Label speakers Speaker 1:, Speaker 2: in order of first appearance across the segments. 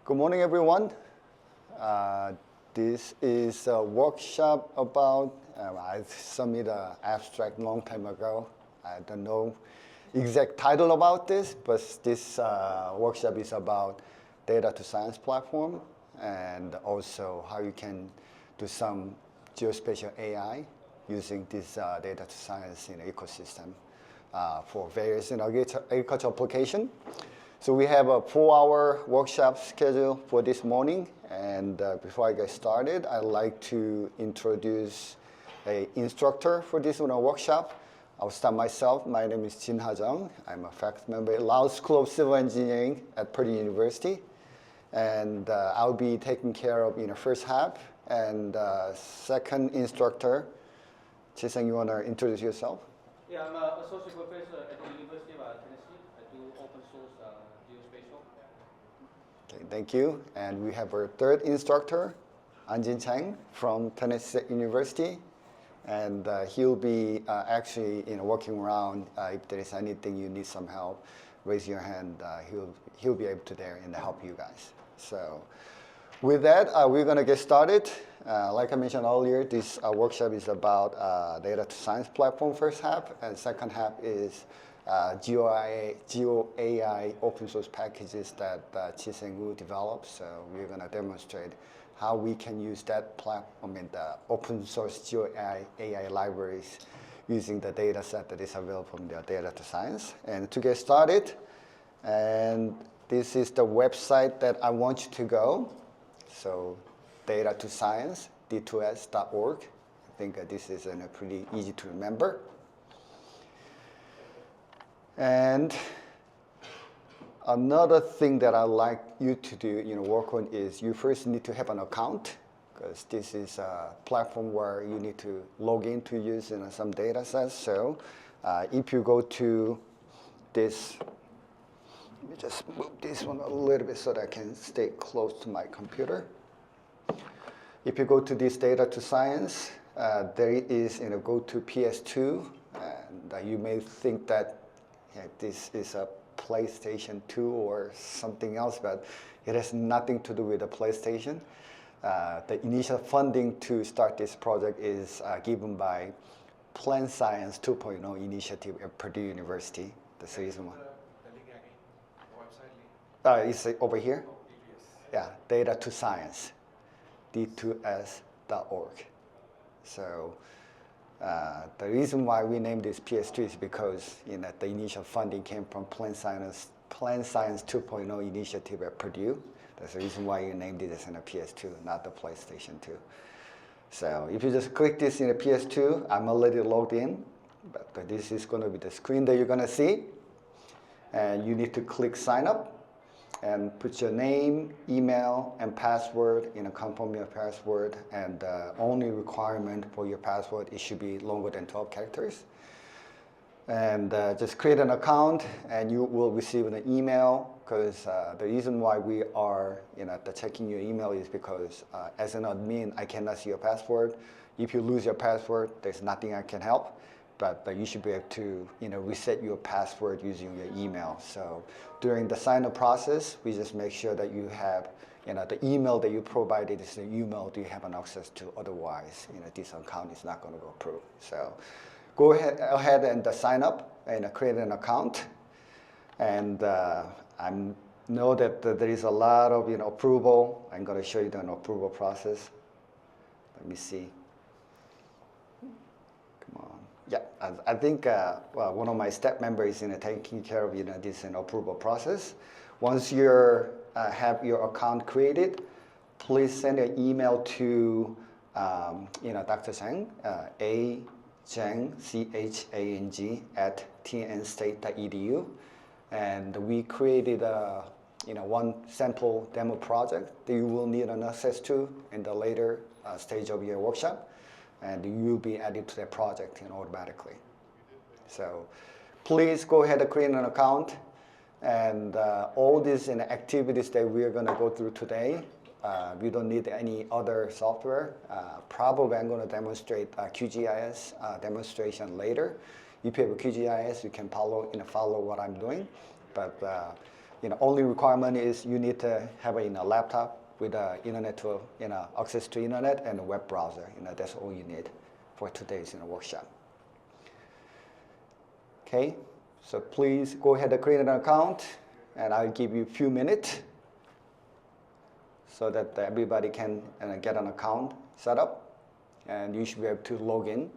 Speaker 1: Good morning, everyone. This is a workshop about, I submitted an abstract long time ago. I don't know exact title about this, but this workshop is about data to science platform and also how you can do some geospatial AI using this data to science ecosystem for various agriculture application. So we have a 4-hour workshop schedule for this morning. And before I get started, I'd like to introduce an instructor for this workshop. I'll start myself. My name is Jinha Jung. I'm a faculty member at Laos School of Civil Engineering at Purdue University. And I'll be taking care of first half. And second instructor, Chi-Seng, you want to introduce yourself?
Speaker 2: Yeah, I'm an associate professor at the University of Tennessee. I do open source geospatial.
Speaker 1: Okay, thank you. And we have our third instructor, Anjin Chang from Tennessee University. And he'll be actually working around. If there is anything you need some help, raise your hand. He'll be able to there and help you guys. So with that, we're going to get started. Like I mentioned earlier, this workshop is about data to science platform first half, and second half is Geo AI open source packages that Chi-Seng will develop. So we're going to demonstrate how we can use that platform in the open source Geo AI libraries using the data set that is available from the data to science. And to get started, and this is the website that I want you to go. So data to science, D2S.org. I think this is pretty easy to remember. And another thing that I'd like you to do, work on is you first need to have an account, because this is a platform where you need to log in to use some data sets. So if you go to this, let me just move this one a little bit so that I can stay close to my computer. If you go to this data to science, there is go to PS2, and you may think that this is a PlayStation 2 or something else, but it has nothing to do with the PlayStation. The initial funding to start this project is given by Plant Science 2.0 initiative at Purdue University. That's the reason why.
Speaker 3: The link again, the website link.
Speaker 1: It's over here?
Speaker 3: Oh, D2S.
Speaker 1: Yeah, data to science. D2S.org. So the reason why we named this PS2 is because the initial funding came from Plant Science 2.0 initiative at Purdue. That's the reason why you named it as a PS2, not the PlayStation 2. So if you just click this in the PS2, I'm already logged in, but this is going to be the screen that you're going to see. And you need to click sign up and put your name, email, and password, confirm your password. And the only requirement for your password, it should be longer than 12 characters. And just create an account, and you will receive an email, because the reason why we are checking your email is because as an admin, I cannot see your password. If you lose your password, there's nothing I can help. But you should be able to reset your password using your email. So during the sign-up process, we just make sure that you have the email that you provided is the email that you have an access to. Otherwise, this account is not going to go through. So go ahead and sign up and create an account. And I know that there is a lot of approval. I'm going to show you the approval process. Let me see. Yeah, I think one of my staff members is taking care of this approval process. Once you have your account created, please send an email to Dr. Chang, Chang, CHANG @tnstate.edu, and we created one sample demo project that you will need an access to in the later stage of your workshop. And you will be added to that project automatically. So please go ahead and create an account. And all these activities that we are going to go through today, we don't need any other software. Probably I'm going to demonstrate QGIS demonstration later. If you have a QGIS, you can follow what I'm doing. But only requirement is you need to have a laptop with internet to access to internet and a web browser. That's all you need for today's workshop. Okay, so please go ahead and create an account, and I'll give you a few minutes so that everybody can get an account set up, and you should be able to log in.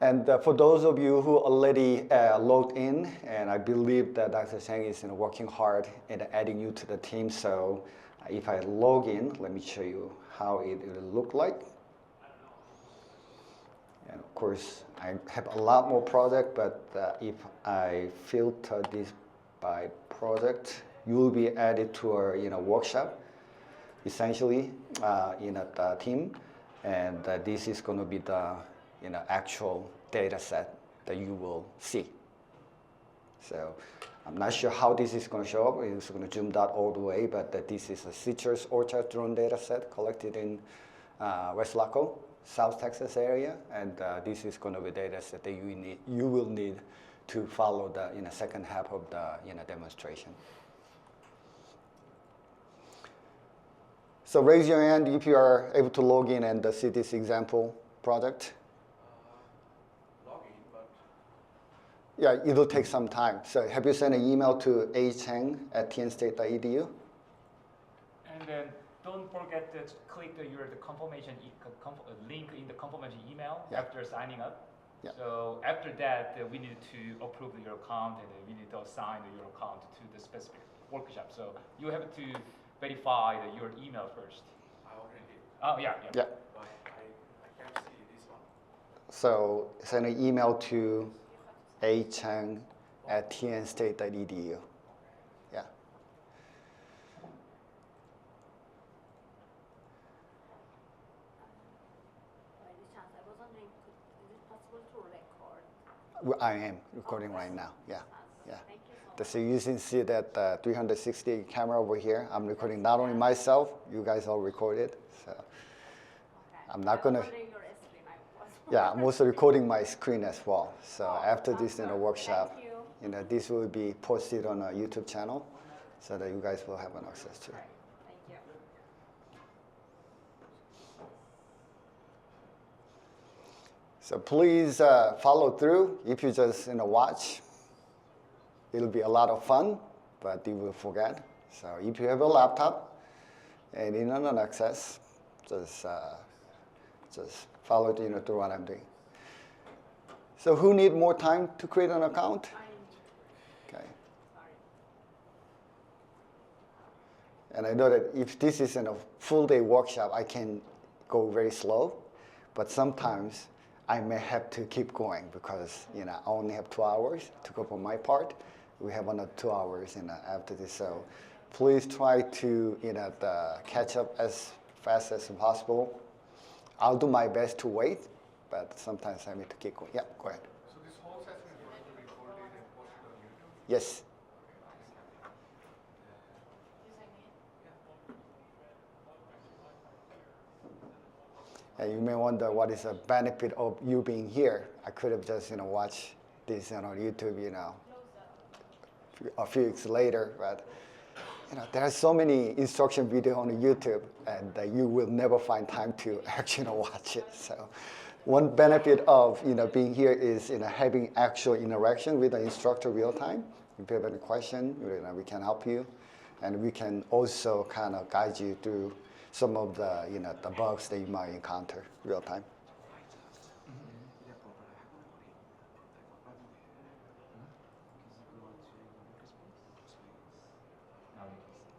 Speaker 1: And for those of you who already logged in, and I believe that Dr. Chang is working hard in adding you to the team, so if I log in, let me show you how it will look like. And of course, I have a lot more projects, but if I filter this by project, you will be added to our workshop, essentially, in the team, and this is going to be the actual data set that you will see. So I'm not sure how this is going to show up. It's going to zoom out all the way, but this is a citrus orchard drone data set collected in West Laco, South Texas area, and this is going to be a data set that you will need to follow the second half of the demonstration. So raise your hand if you are able to log in and see this example project.
Speaker 3: Log in, but
Speaker 1: Yeah, it'll take some time. So have you sent an email to aheng@tnstate.edu?
Speaker 4: And then don't forget to click the confirmation link in the confirmation email after signing up.
Speaker 1: Yeah.
Speaker 4: So after that, we need to approve your account, and we need to assign your account to the specific workshop. So you have to verify your email first.
Speaker 3: I already did.
Speaker 4: Oh, yeah.
Speaker 1: Yeah.
Speaker 3: But I can't see this one.
Speaker 1: So send an email to aheng@tnstate.edu. Yeah.
Speaker 5: By any chance, I was wondering, is it possible to record?
Speaker 1: I am recording right now. Yeah. Yeah.
Speaker 5: Thank you so much.
Speaker 1: So you can see that 360 camera over here. I'm recording not only myself, you guys all recorded. So
Speaker 5: Okay.
Speaker 1: I'm not
Speaker 5: I
Speaker 1: gonna.
Speaker 5: was wondering your screen. I was
Speaker 1: Yeah, I'm also recording my screen as well. So after this workshop,
Speaker 5: Thank you.
Speaker 1: this will be posted on our YouTube channel, so that you guys will have an access to.
Speaker 5: Thank you.
Speaker 1: So please follow through. If you just watch, it'll be a lot of fun, but you will forget. So if you have a laptop and internet access, just follow through what I'm doing. So who need more time to create an account? Okay.
Speaker 5: Sorry.
Speaker 1: And I know that if this is a full day workshop, I can go very slow, but sometimes I may have to keep going because I only have 2 hours to go for my part. We have another 2 hours after this, so please try to catch up as fast as possible. I'll do my best to wait, but sometimes I need to keep going. Yeah, go ahead.
Speaker 3: So this whole session is going to be recorded and posted on YouTube?
Speaker 1: Yes. And you may wonder what is the benefit of you being here. I could have just watched this on YouTube a few weeks later, but there are so many instruction videos on YouTube, and you will never find time to actually watch it. So one benefit of being here is having actual interaction with the instructor real time. If you have any question, we can help you, and we can also kind of guide you through some of the the bugs that you might encounter real time.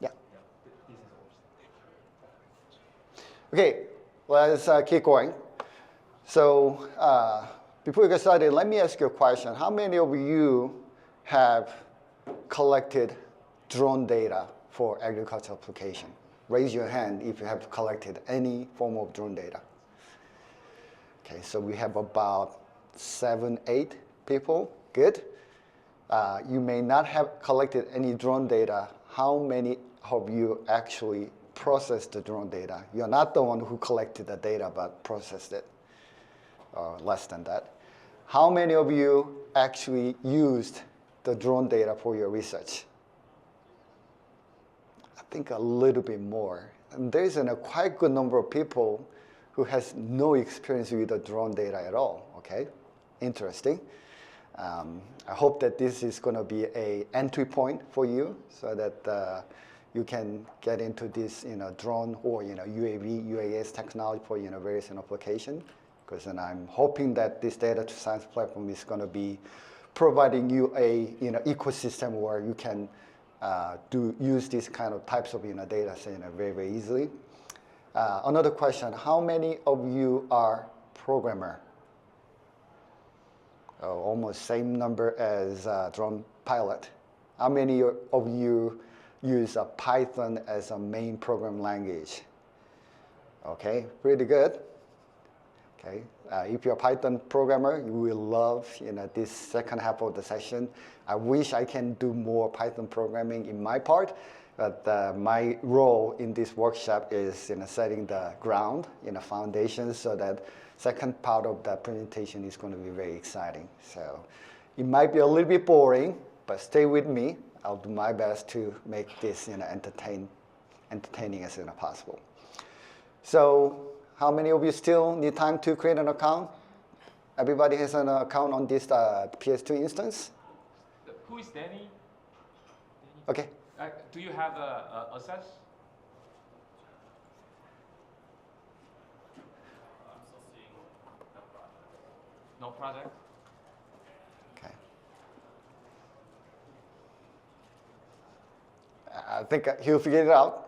Speaker 1: Yeah. Okay, let's keep going. So before we get started, let me ask you a question. How many of you have collected drone data for agricultural application? Raise your hand if you have collected any form of drone data. Okay, so we have about 7, 8 people. Good. You may not have collected any drone data. How many of you actually processed the drone data? You're not the one who collected the data, but processed it, or less than that. How many of you actually used the drone data for your research? I think a little bit more. And there's a quite good number of people who has no experience with the drone data at all, okay? Interesting. I hope that this is going to be an entry point for you so that you can get into this drone or UAV, UAS technology for various applications. Because I'm hoping that this data to science platform is going to be providing you a ecosystem where you can use these kind of types of data very, very easily. Another question, how many of you are programmer? Almost same number as drone pilot. How many of you use Python as a main program language? Okay, pretty good. Okay, if you're a Python programmer, you will love this second half of the session. I wish I can do more Python programming in my part, but my role in this workshop is setting the ground, foundation, so that second part of the presentation is going to be very exciting. So it might be a little bit boring, but stay with me. I'll do my best to make this entertaining as soon as possible. So how many of you still need time to create an account? Everybody has an account on this PS2 instance?
Speaker 4: Who is Danny?
Speaker 1: Okay.
Speaker 4: Do you have access?
Speaker 3: I'm still seeing no project.
Speaker 4: No project?
Speaker 1: Okay. I think he'll figure it out.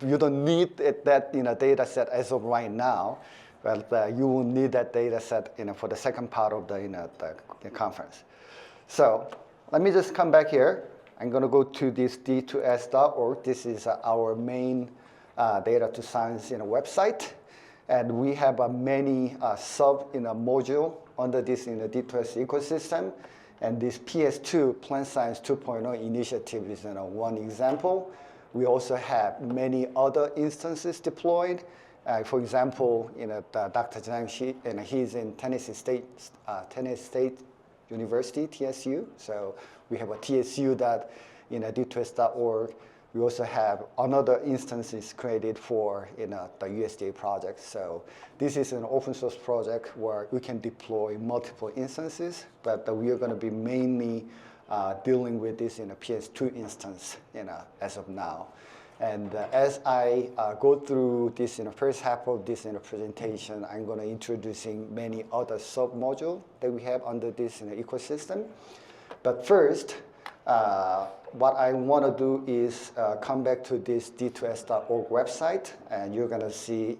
Speaker 1: You don't need that data set as of right now, but you will need that data set for the second part of the conference. So let me just come back here. I'm going to go to this D2S.org. This is our main data to science website. And we have many sub module under this D2S ecosystem. And this PS2, Plant Science 2.0 initiative is one example. We also have many other instances deployed. For example, Dr. Jung, he's in Tennessee State University, TSU. So we have a TSU that D2S.org. We also have another instances created for the USDA project. So this is an open source project where we can deploy multiple instances, but we are going to be mainly dealing with this in a PS2 instance as of now. And as I go through this first half of this presentation, I'm going to introducing many other sub-modules that we have under this ecosystem. But first, what I want to do is come back to this D2S.org website, and you're going to see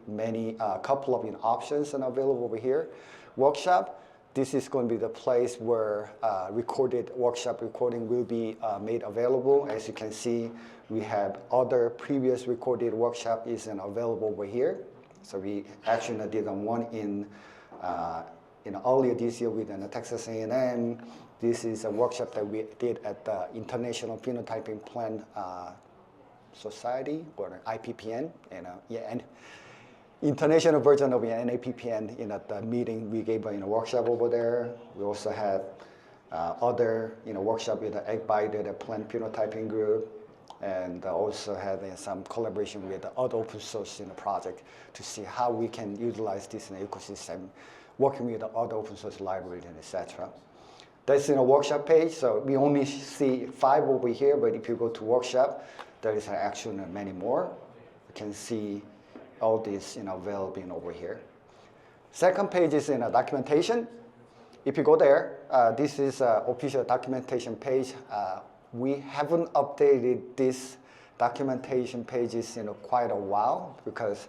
Speaker 1: couple of options available over here. Workshop. This is going to be the place where workshop recording will be made available. As you can see, we have other previous recorded workshop is available over here. So we actually did one in earlier this year with Texas A&M. This is a workshop that we did at the International Phenotyping Plant Society, or IPPN. And international version of NAPPN at the meeting we gave a workshop over there. We also had other workshop with the AgBio, the plant phenotyping group, and also had some collaboration with the other open source project to see how we can utilize this ecosystem, working with the other open source libraries and etc. That's in a workshop page, so we only see 5 over here, but if you go to workshop, there is actually many more. You can see all this available over here. Second page is in a documentation. If you go there, this is an official documentation page. We haven't updated this documentation pages in quite a while because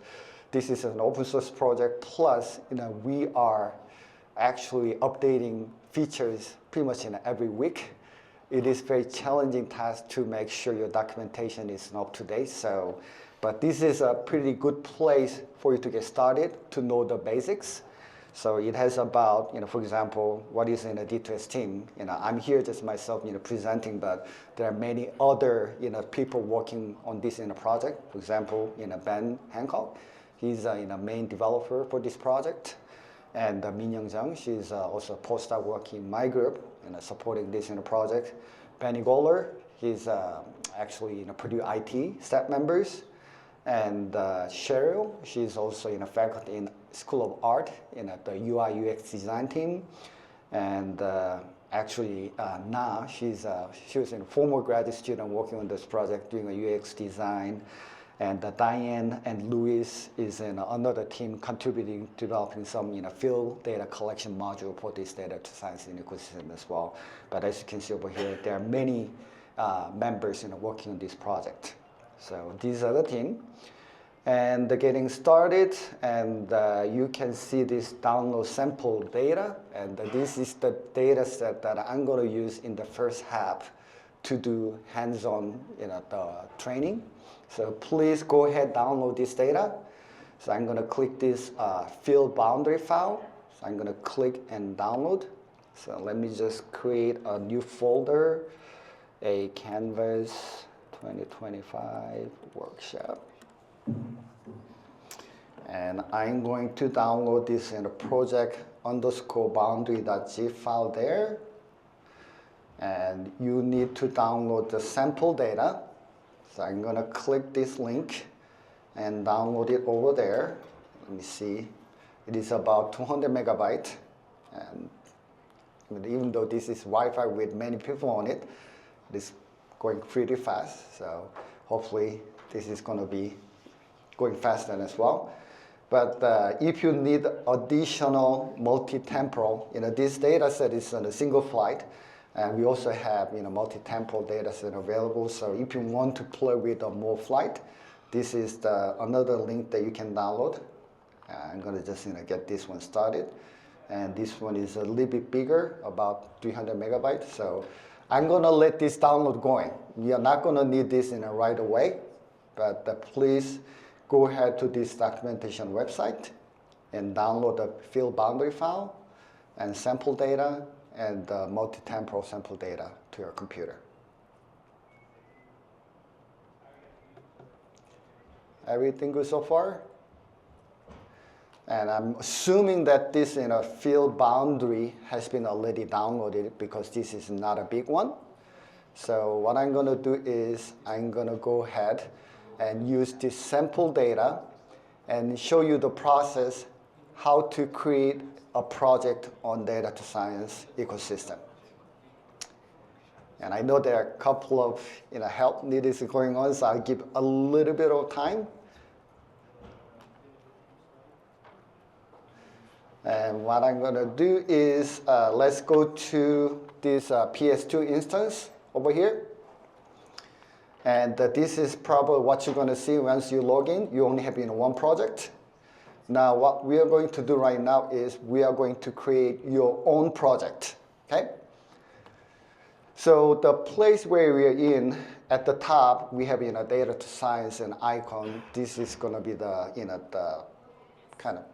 Speaker 1: this is an open source project. Plus, we are actually updating features pretty much every week. It is very challenging task to make sure your documentation is up to date. But this is a pretty good place for you to get started to know the basics. So it has about, for example, what is in a D2S team. I'm here just myself, presenting, but there are many other, people working on this in a project. For example, Ben Hancock, he's a main developer for this project. And Jinha Jung, she's also a postdoc working in my group, supporting this in a project. Benny Goller. He's actually Purdue IT staff members. And Cheryl, she's also faculty in School of Art in the UI UX design team. And actually now she was a former graduate student working on this project doing a UX design. And Diane and Louis is in another team contributing, developing some field data collection module for this data science ecosystem as well. But as you can see over here, there are many members working on this project. So these are the team. And getting started, and you can see this download sample data. And this is the data set that I'm going to use in the first half to do hands-on the training. So please go ahead, download this data. So I'm going to click this field boundary file. So I'm going to click and download. So let me just create a new folder, a Canvas 2025 workshop. And I'm going to download this in a project_boundary.zip file there. And you need to download the sample data. So I'm going to click this link and download it over there. Let me see. It is about 200 megabytes. And even though this is Wi-Fi with many people on it, it's going pretty fast. So hopefully this is going to be going faster as well. But if you need additional multitemporal, this data set is on a single flight. And we also have multitemporal data set available. So if you want to play with a more flight, this is another link that you can download. I'm going to just get this one started. And this one is a little bit bigger, about 300 megabytes. So I'm going to let this download going. You're not going to need this right away. But please go ahead to this documentation website and download the field boundary file and sample data and multitemporal sample data to your computer. Everything good so far? And I'm assuming that this field boundary has been already downloaded because this is not a big one. So what I'm going to do is I'm going to go ahead and use this sample data and show you the process how to create a project on data science ecosystem. And I know there are a couple of help needed going on, so I'll give a little bit of time. And what I'm going to do is let's go to this PS2 instance over here. And this is probably what you're going to see once you log in. You only have one project. Now, what we are going to do right now is we are going to create your own project, okay? So the place where we are in, at the top, we have data science and icon. This is going to be the the kind of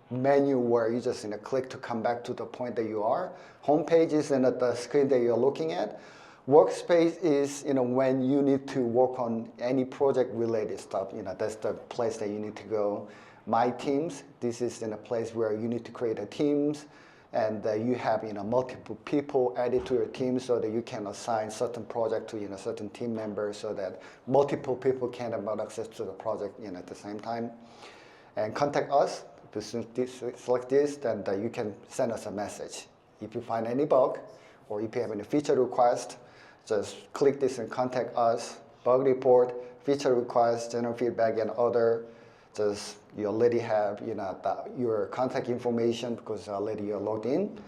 Speaker 1: menu where you just click to come back to the point that you are. Homepage is at the screen that you're looking at. Workspace is when you need to work on any project-related stuff. That's the place that you need to go. My teams, this is in a place where you need to create a teams, and you have multiple people added to your team so that you can assign certain project to certain team members so that multiple people can have access to the project at the same time. And contact us. If you select this, then you can send us a message. If you find any bug or if you have any feature request, just click this and contact us. Bug report, feature request, general feedback, and other. Just you already have your contact information because already you're logged in.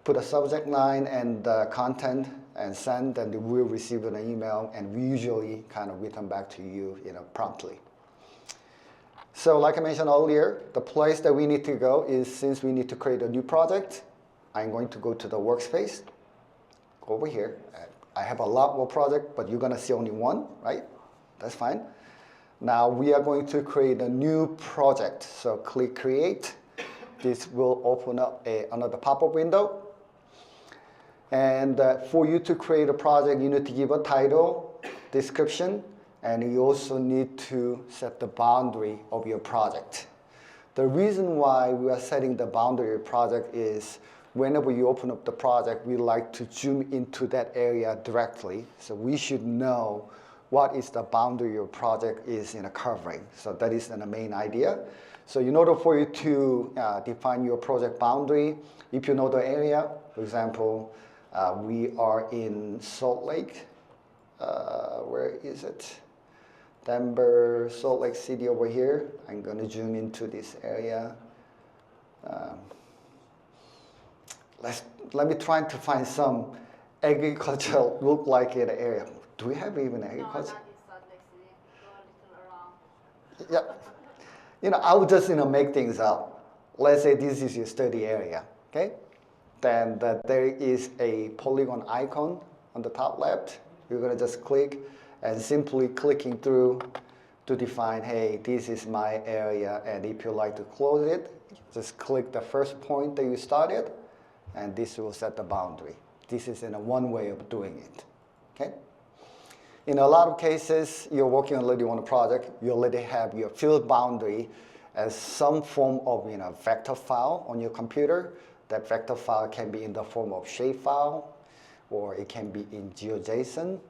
Speaker 1: Put a subject line and content and send, and we'll receive an email, and we usually kind of return back to you promptly. So like I mentioned earlier, the place that we need to go is, since we need to create a new project, I'm going to go to the workspace. Go over here. I have a lot more projects, but you're going to see only one, right? That's fine. Now we are going to create a new project. So click Create. This will open up another pop-up window. And for you to create a project, you need to give a title, description, and you also need to set the boundary of your project. The reason why we are setting the boundary of your project is whenever you open up the project, we like to zoom into that area directly. So we should know what is the boundary your project is covering. So that is the main idea. So in order for you to define your project boundary, if you know the area, for example, we are in Salt Lake. Where is it? Denver, Salt Lake City over here. I'm going to zoom into this area. Let me try to find some agricultural look like in the area. Do we have even agriculture?
Speaker 5: No, not in Salt Lake City. Go a little around.
Speaker 1: Yeah. I would just make things up. Let's say this is your study area, okay? Then there is a polygon icon on the top left. You're gonna just click and simply clicking through to define, hey, this is my area, and if you like to close it, just click the first point that you started, and this will set the boundary. This is one way of doing it, okay? In a lot of cases, you're working already on a project, you already have your field boundary as some form of vector file on your computer. That vector file can be in the form of shapefile, or it can be in GeoJSON.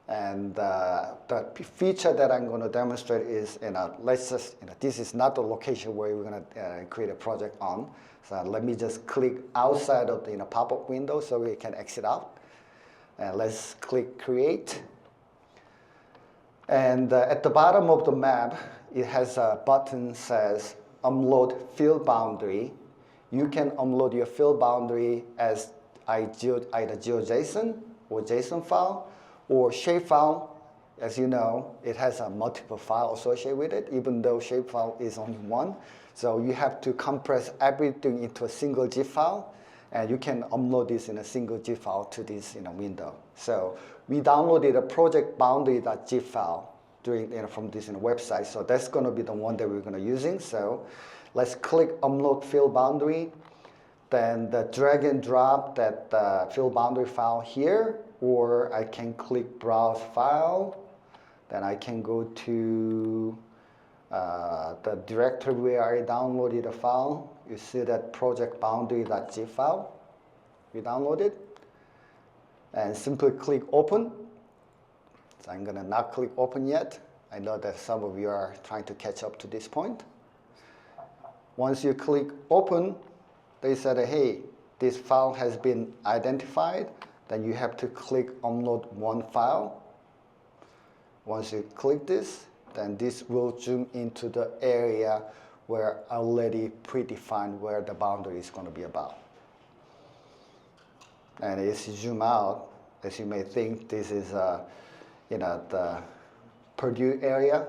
Speaker 1: And the feature that I'm going to demonstrate is, let's just, this is not the location where we're going to create a project on. So let me just click outside of the pop-up window so we can exit out. And let's click Create. And at the bottom of the map, it has a button that says Upload Field Boundary. You can upload your field boundary as either GeoJSON or JSON file or shapefile. As you know, it has a multiple file associated with it, even though shapefile is only one. So you have to compress everything into a single GIF file, and you can upload this in a single GIF file to this window. So we downloaded a project boundary.gif file from this website. So that's going to be the one that we're going to using. So let's click Upload Field Boundary. Then drag and drop that field boundary file here, or I can click Browse File. Then I can go to the directory where I downloaded the file. You see that project boundary.gif file. We downloaded. And simply click Open. So I'm going to not click Open yet. I know that some of you are trying to catch up to this point. Once you click Open, they said, hey, this file has been identified. Then you have to click Upload One File. Once you click this, then this will zoom into the area where already predefined where the boundary is going to be about. And as you zoom out, as you may think, this is the Purdue area.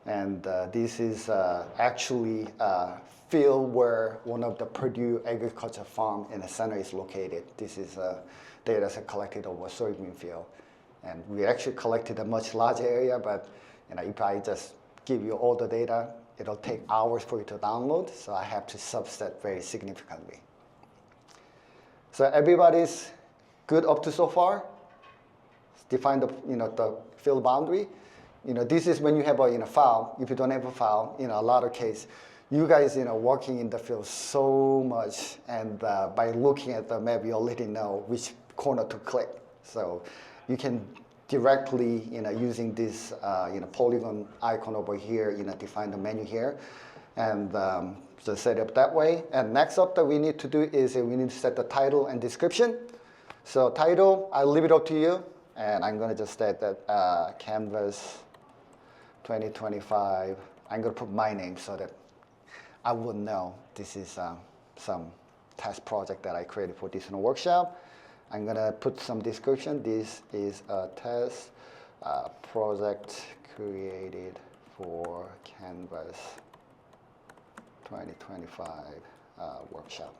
Speaker 1: And this is actually a field where one of the Purdue agriculture farm in the center is located. This is data set collected over a soybean field. And we actually collected a much larger area, but if I just give you all the data, it'll take hours for you to download, so I have to subset very significantly. So everybody's good up to so far? Define the field boundary. This is when you have a file. If you don't have a file, a lot of cases, you guys working in the field so much, and by looking at the map, you already know which corner to click. So you can directly, using this polygon icon over here, define the menu here, and just set it up that way. And next up that we need to do is we need to set the title and description. So title, I'll leave it up to you, and I'm going to just set that Canvas 2025. I'm going to put my name so that I would know this is some test project that I created for this workshop. I'm going to put some description. This is a test project created for Canvas 2025 workshop.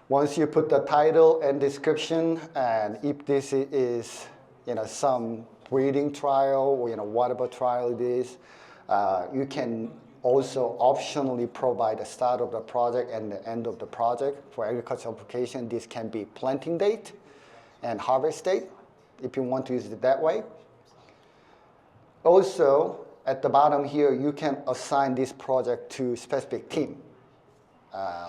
Speaker 1: Once you put the title and description, and if this is some breeding trial or whatever trial it is, you can also optionally provide the start of the project and the end of the project. For agricultural application, this can be planting date and harvest date, if you want to use it that way. Also, at the bottom here, you can assign this project to specific team.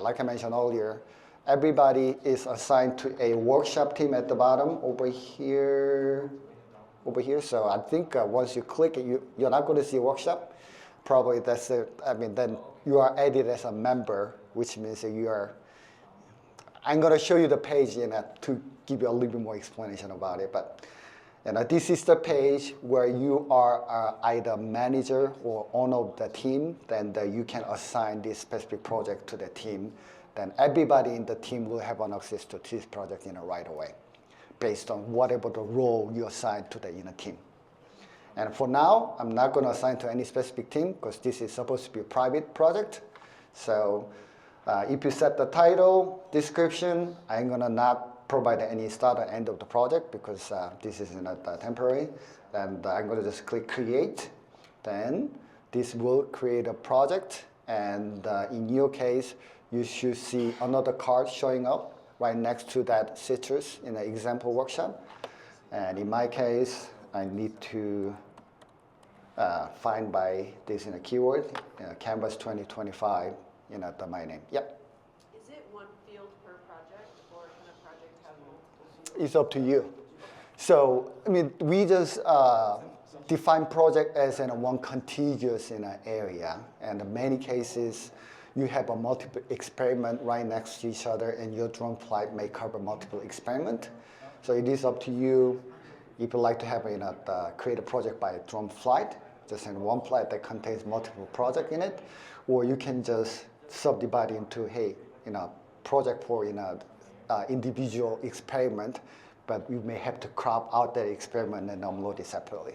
Speaker 1: Like I mentioned earlier, everybody is assigned to a workshop team at the bottom over here. So I think once you click it, you're not going to see workshop. Probably that's it. I mean, then you are added as a member, which means that you are. I'm going to show you the page to give you a little bit more explanation about it. But this is the page where you are either manager or owner of the team. Then you can assign this specific project to the team. Then everybody in the team will have an access to this project right away, based on whatever the role you assign to the team. And for now, I'm not going to assign to any specific team because this is supposed to be a private project. So if you set the title, description, I'm going to not provide any start or end of the project because this is not temporary. And I'm going to just click create. Then this will create a project. And in your case, you should see another card showing up right next to that citrus in the example workshop. And in my case, I need to find by this in a keyword, Canvas 2025, my name. Yep.
Speaker 6: Is it one field per project, or can a project have multiple fields?
Speaker 1: It's up to you. So, I mean, we just define project as one contiguous area. And in many cases, you have a multiple experiment right next to each other, and your drone flight may cover multiple experiment. So it is up to you if you like to have create a project by drone flight, just in one flight that contains multiple projects in it, or you can just subdivide into project for individual experiment, but you may have to crop out that experiment and upload it separately.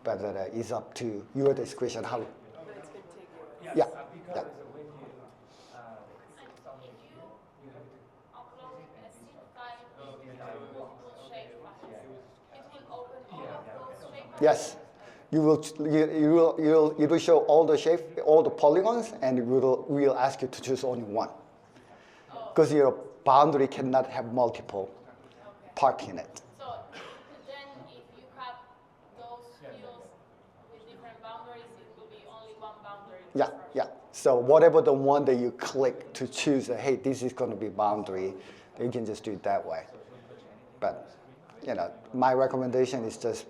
Speaker 1: But it's up to your discretion how.
Speaker 6: But it's going to take you.
Speaker 1: Yeah.
Speaker 7: Because
Speaker 1: Yeah.
Speaker 7: when you you have to
Speaker 8: Upload a zip file with multiple shape files. It will open all of those shape files.
Speaker 1: Yes, it will show all the shape, all the polygons, and we'll ask you to choose only one, because your boundary cannot have multiple parts in it.
Speaker 8: So then if you have those fields with different boundaries, it will be only one boundary.
Speaker 1: Yeah, yeah. So whatever the one that you click to choose, hey, this is going to be boundary, you can just do it that way. But my recommendation is just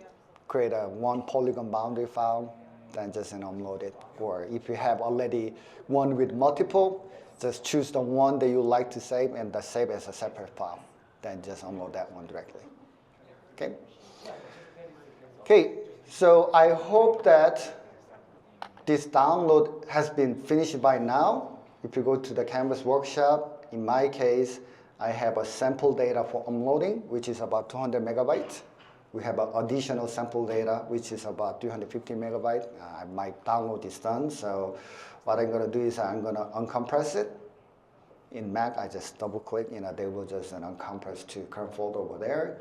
Speaker 1: create a one polygon boundary file, then just upload it. Or if you have already one with multiple, just choose the one that you like to save and save as a separate file. Then just upload that one directly. Okay? Okay, so I hope that this download has been finished by now. If you go to the Canvas workshop, in my case, I have a sample data for uploading, which is about 200 megabytes. We have an additional sample data, which is about 350 megabytes. My download is done, so what I'm going to do is I'm going to uncompress it. In Mac, I just double-click, they will just uncompress to current folder over there.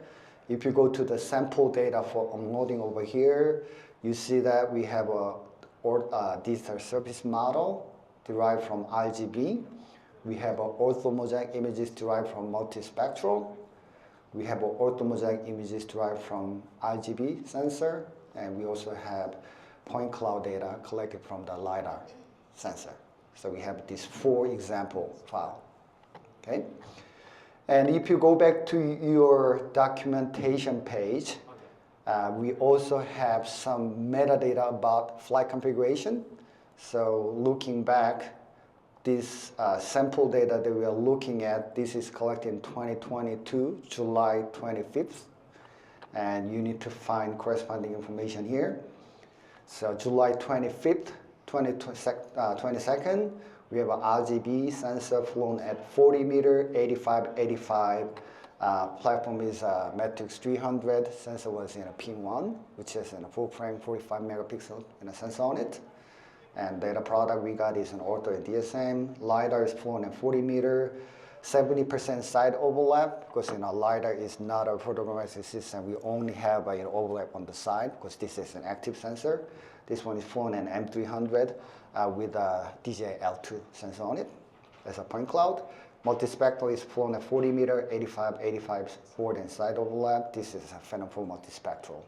Speaker 1: If you go to the sample data for uploading over here, you see that we have a digital surface model derived from RGB. We have ortho mosaic images derived from multispectral. We have ortho mosaic images derived from RGB sensor, and we also have point cloud data collected from the LiDAR sensor. So we have these 4 example files. Okay? And if you go back to your documentation page, we also have some metadata about flight configuration. So looking back, this sample data that we are looking at, this is collected in 2022, July 25th. And you need to find corresponding information here. So July 25th, 22nd, we have an RGB sensor flown at 40 meter, 85. Platform is Matrix 300. Sensor was in a pin 1, which is in a full frame, 45 megapixel and a sensor on it. And data product we got is an Ortho and DSM. LiDAR is flown at 40 meter, 70% side overlap, because LiDAR is not a photogrammetric system. We only have an overlap on the side, because this is an active sensor. This one is flown in M300 with a DJI L2 sensor on it as a point cloud. Multispectral is flown at 40 meter, 85 forward and side overlap. This is a Phantom 4 multispectral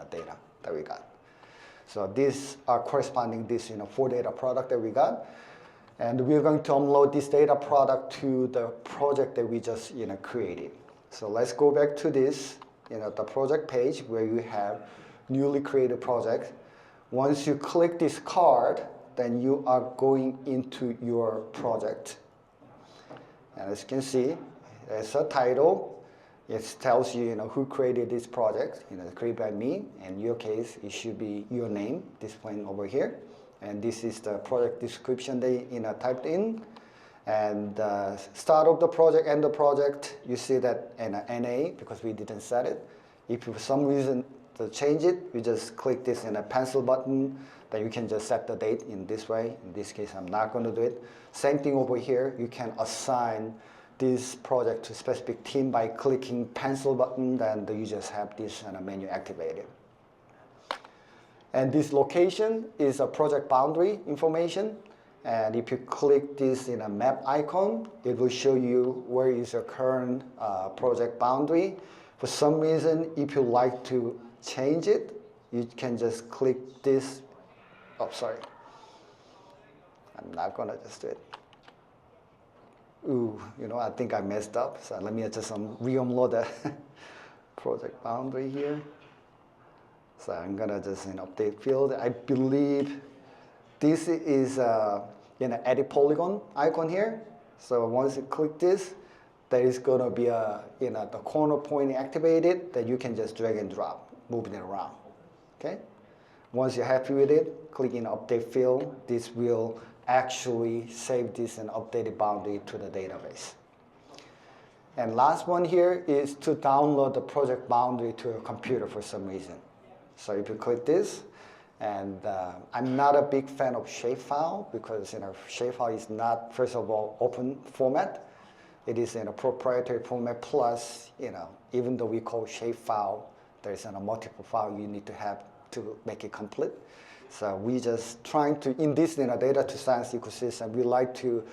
Speaker 1: data that we got. So these are corresponding this 4 data product that we got. And we're going to upload this data product to the project that we just created. So let's go back to this, the project page where you have newly created project. Once you click this card, then you are going into your project. And as you can see, there's a title. It tells you, who created this project, created by me. In your case, it should be your name displaying over here. And this is the project description they typed in. And start of the project, end of the project, you see that in NA because we didn't set it. If for some reason to change it, you just click this in a pencil button. Then you can just set the date in this way. In this case, I'm not going to do it. Same thing over here. You can assign this project to a specific team by clicking pencil button. Then you just have this menu activated. And this location is a project boundary information. And if you click this in a map icon, it will show you where is your current project boundary. For some reason, if you like to change it, you can just click this. Oh, sorry. I'm not going to just do it. Ooh, I think I messed up. So let me just re-upload the project boundary here. So I'm going to just update field. I believe this is edit polygon icon here. So once you click this, there is going to be the corner pointing activated that you can just drag and drop, moving it around. Okay. Once you're happy with it, click in update field. This will actually save this and updated boundary to the database. And last one here is to download the project boundary to your computer for some reason. So if you click this, and I'm not a big fan of shapefile because shapefile is not, first of all, open format. It is in a proprietary format. Plus, even though we call shapefile, there's a multiple file you need to have to make it complete. So we just trying to, in this data to science ecosystem, we like to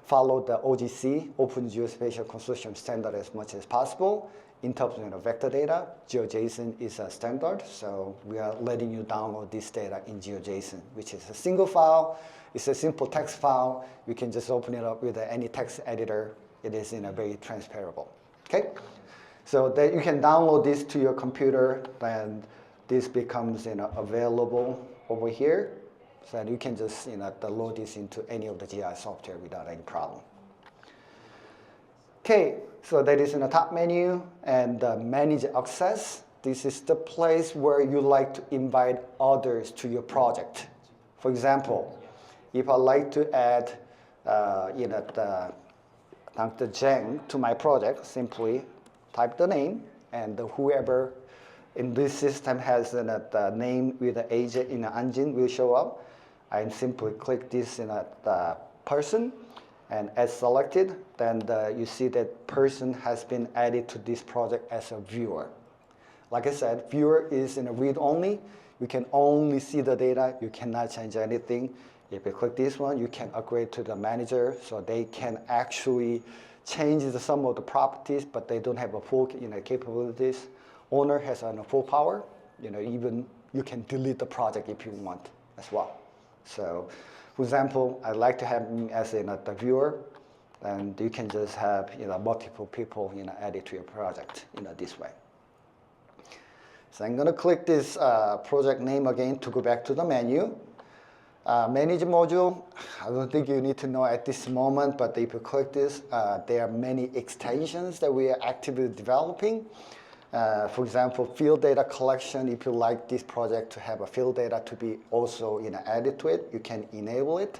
Speaker 1: follow the OGC, Open Geospatial Consortium standard as much as possible. In terms of vector data, GeoJSON is a standard, so we are letting you download this data in GeoJSON, which is a single file. It's a simple text file. You can just open it up with any text editor. It is very transferable. Okay, so that you can download this to your computer, and this becomes available over here, so that you can just load this into any of the GIS software without any problem. Okay, so that is in the top menu, and manage access. This is the place where you like to invite others to your project. For example, if I like to add Dr. Jung to my project, simply type the name, and whoever in this system has the name with the agent in the engine will show up. I simply click this the person, and as selected, then you see that person has been added to this project as a viewer. Like I said, viewer is read only. You can only see the data. You cannot change anything. If you click this one, you can upgrade to the manager, so they can actually change some of the properties, but they don't have a full capabilities. Owner has full power. Even you can delete the project if you want as well. So, for example, I'd like to have him as the viewer, and you can just have multiple people added to your project this way. So I'm going to click this project name again to go back to the menu. Manage module, I don't think you need to know at this moment, but if you click this, there are many extensions that we are actively developing. For example, field data collection, if you like this project to have a field data to be also added to it, you can enable it.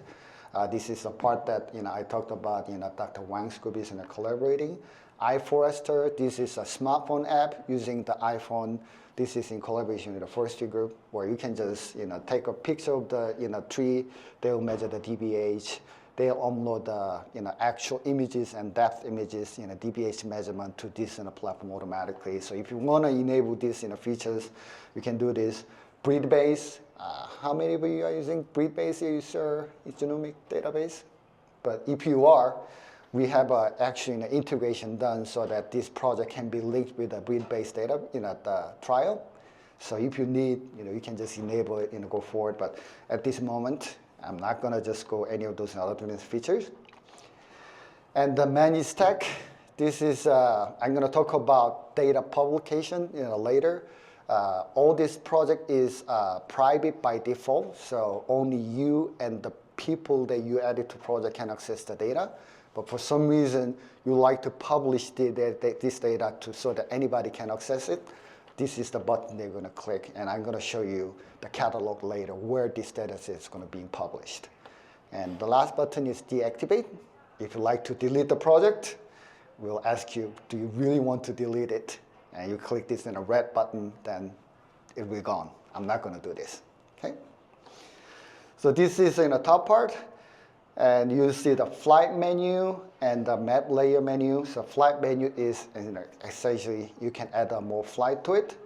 Speaker 1: This is a part that I talked about, Dr. Wang's group is collaborating. iForester, this is a smartphone app using the iPhone. This is in collaboration with the forestry group, where you can just take a picture of the tree. They'll measure the DBH. They'll upload the actual images and depth images, DBH measurement to this platform automatically. So if you want to enable this features, you can do this. BreedBase. How many of you are using BreedBase? You use genomic database? But if you are, we have actually an integration done so that this project can be linked with the BreedBase data the trial. So if you need, you can just enable it, go forward. But at this moment, I'm not gonna just go any of those alternate features. And the menu stack, this is, I'm gonna talk about data publication later. All this project is private by default, so only you and the people that you added to project can access the data. But for some reason, you like to publish this data so that anybody can access it. This is the button they're going to click, and I'm going to show you the catalog later where this data is going to be published. And the last button is deactivate. If you like to delete the project, we'll ask you, do you really want to delete it? And you click this in a red button, then it will be gone. I'm not going to do this. Okay? So this is in the top part. And you see the flight menu and the map layer menu. So flight menu is, essentially, you can add more flight to it.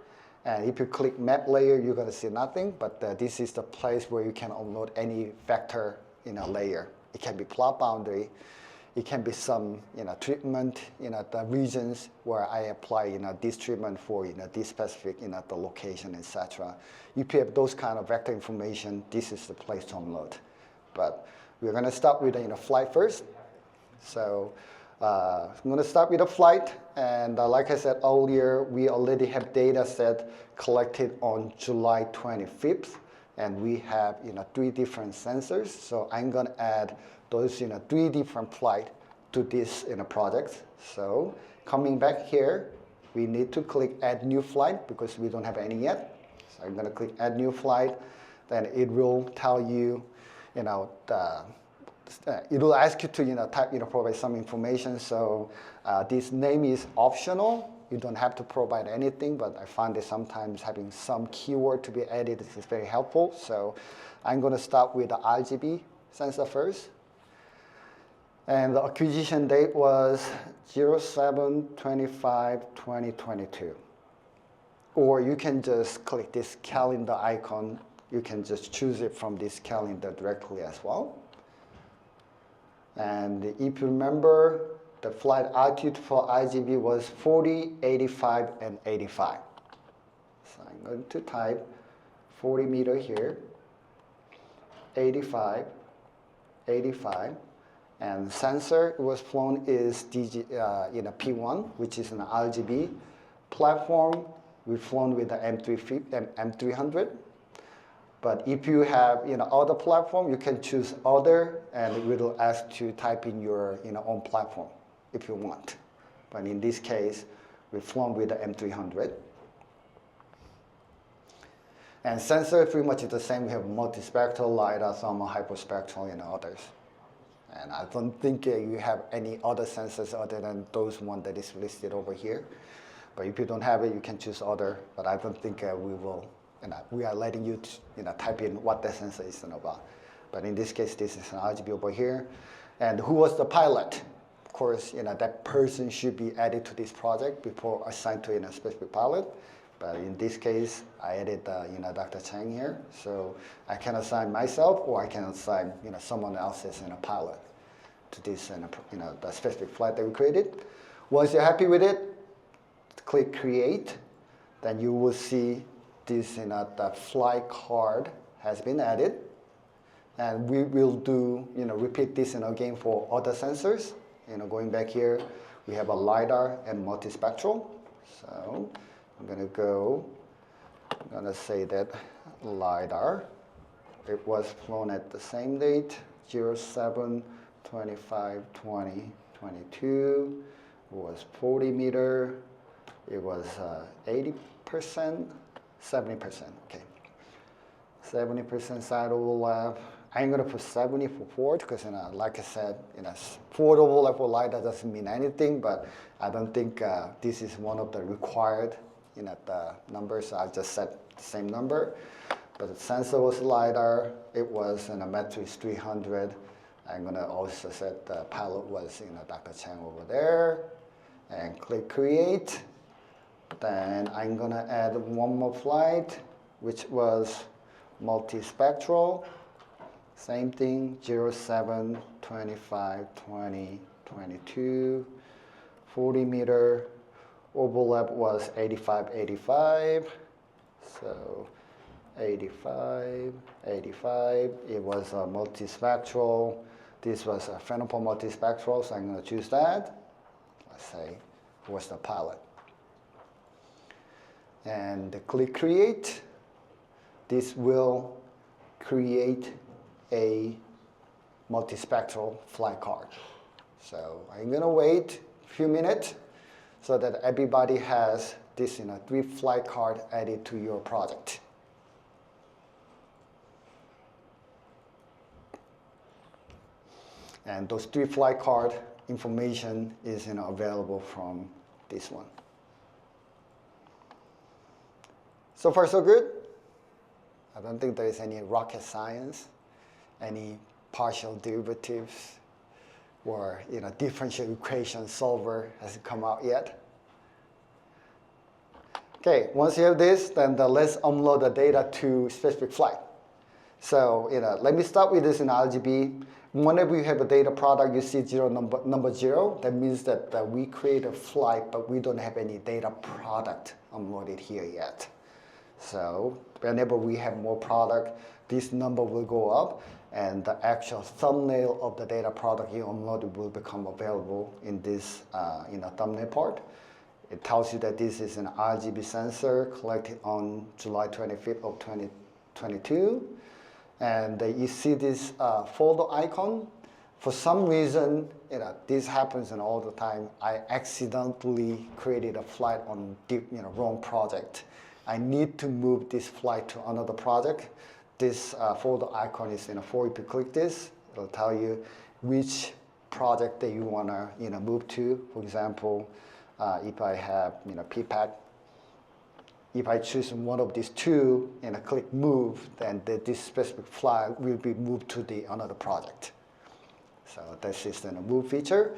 Speaker 1: And if you click map layer, you're going to see nothing. But this is the place where you can upload any vector in a layer. It can be plot boundary. It can be some treatment, the regions where I apply this treatment for this specific the location, etc. If you have those kind of vector information, this is the place to upload. But we're going to start with flight first. So I'm going to start with a flight. And like I said earlier, we already have data set collected on July 25th. And we have 3 different sensors. So I'm going to add those 3 different flights to this project. So coming back here, we need to click Add New Flight because we don't have any yet. So I'm going to click Add New Flight. Then it will tell you it will ask you to type provide some information. So this name is optional. You don't have to provide anything, but I find that sometimes having some keyword to be added is very helpful. So I'm going to start with the RGB sensor first. And the acquisition date was 07/25/2022. Or you can just click this calendar icon. You can just choose it from this calendar directly as well. And if you remember, the flight altitude for RGB was 40, 85, and 85. So I'm going to type 40 meter here, 85, 85. And sensor it was flown is P1, which is an RGB. Platform, we've flown with the M300. But if you have other platform, you can choose other, and it will ask to type in your own platform if you want. But in this case, we've flown with the M300. And sensor pretty much is the same. We have multispectral, LiDAR, thermal, hyperspectral, and others. And I don't think you have any other sensors other than those one that is listed over here. But if you don't have it, you can choose other. But I don't think we will. We are letting you type in what the sensor is about. But in this case, this is an RGB over here. And who was the pilot? Of course, that person should be added to this project before assigned to a specific pilot. But in this case, I added Dr. Chang here. So I can assign myself, or I can assign someone else as a pilot to this the specific flight that we created. Once you're happy with it, click Create. Then you will see this the flight card has been added. And we will do repeat this again for other sensors. Going back here, we have a LiDAR and multispectral. So I'm going to say that LiDAR, it was flown at the same date, 07/25/2022. It was 40 meter. It was 80%, 70%, okay. 70% side overlap. I'm going to put 70 for forward because, like I said, forward overlap for LiDAR doesn't mean anything, but I don't think this is one of the required the numbers. So I just set the same number. But the sensor was LiDAR. It was in a matrix 300. I'm going to also set the pilot was Dr. Chang over there. And click Create. Then I'm going to add one more flight, which was multispectral. Same thing, 07/25/2022. 40 meter. Overlap was 85/85. So 85, 85. It was a multispectral. This was a phenotype multispectral, so I'm going to choose that. Let's say was the pilot. And click create. This will create a multispectral flight card. So I'm going to wait a few minutes so that everybody has this 3 flight card added to your project. And those 3 flight card information is available from this one. So far, so good. I don't think there is any rocket science, any partial derivatives, or differential equation solver hasn't come out yet. Okay, once you have this, then let's upload the data to specific flight. So let me start with this in RGB. Whenever you have a data product, you see number 0. That means that we create a flight, but we don't have any data product uploaded here yet. So whenever we have more product, this number will go up, and the actual thumbnail of the data product you uploaded will become available in this thumbnail part. It tells you that this is an RGB sensor collected on July 25th of 2022. And you see this folder icon. For some reason, this happens all the time. I accidentally created a flight on wrong project. I need to move this flight to another project. This folder icon is for. If you click this, it'll tell you which project that you want to move to. For example, if I have PPAC, if I choose one of these 2 and I click move, then this specific file will be moved to the another project. So this is the move feature.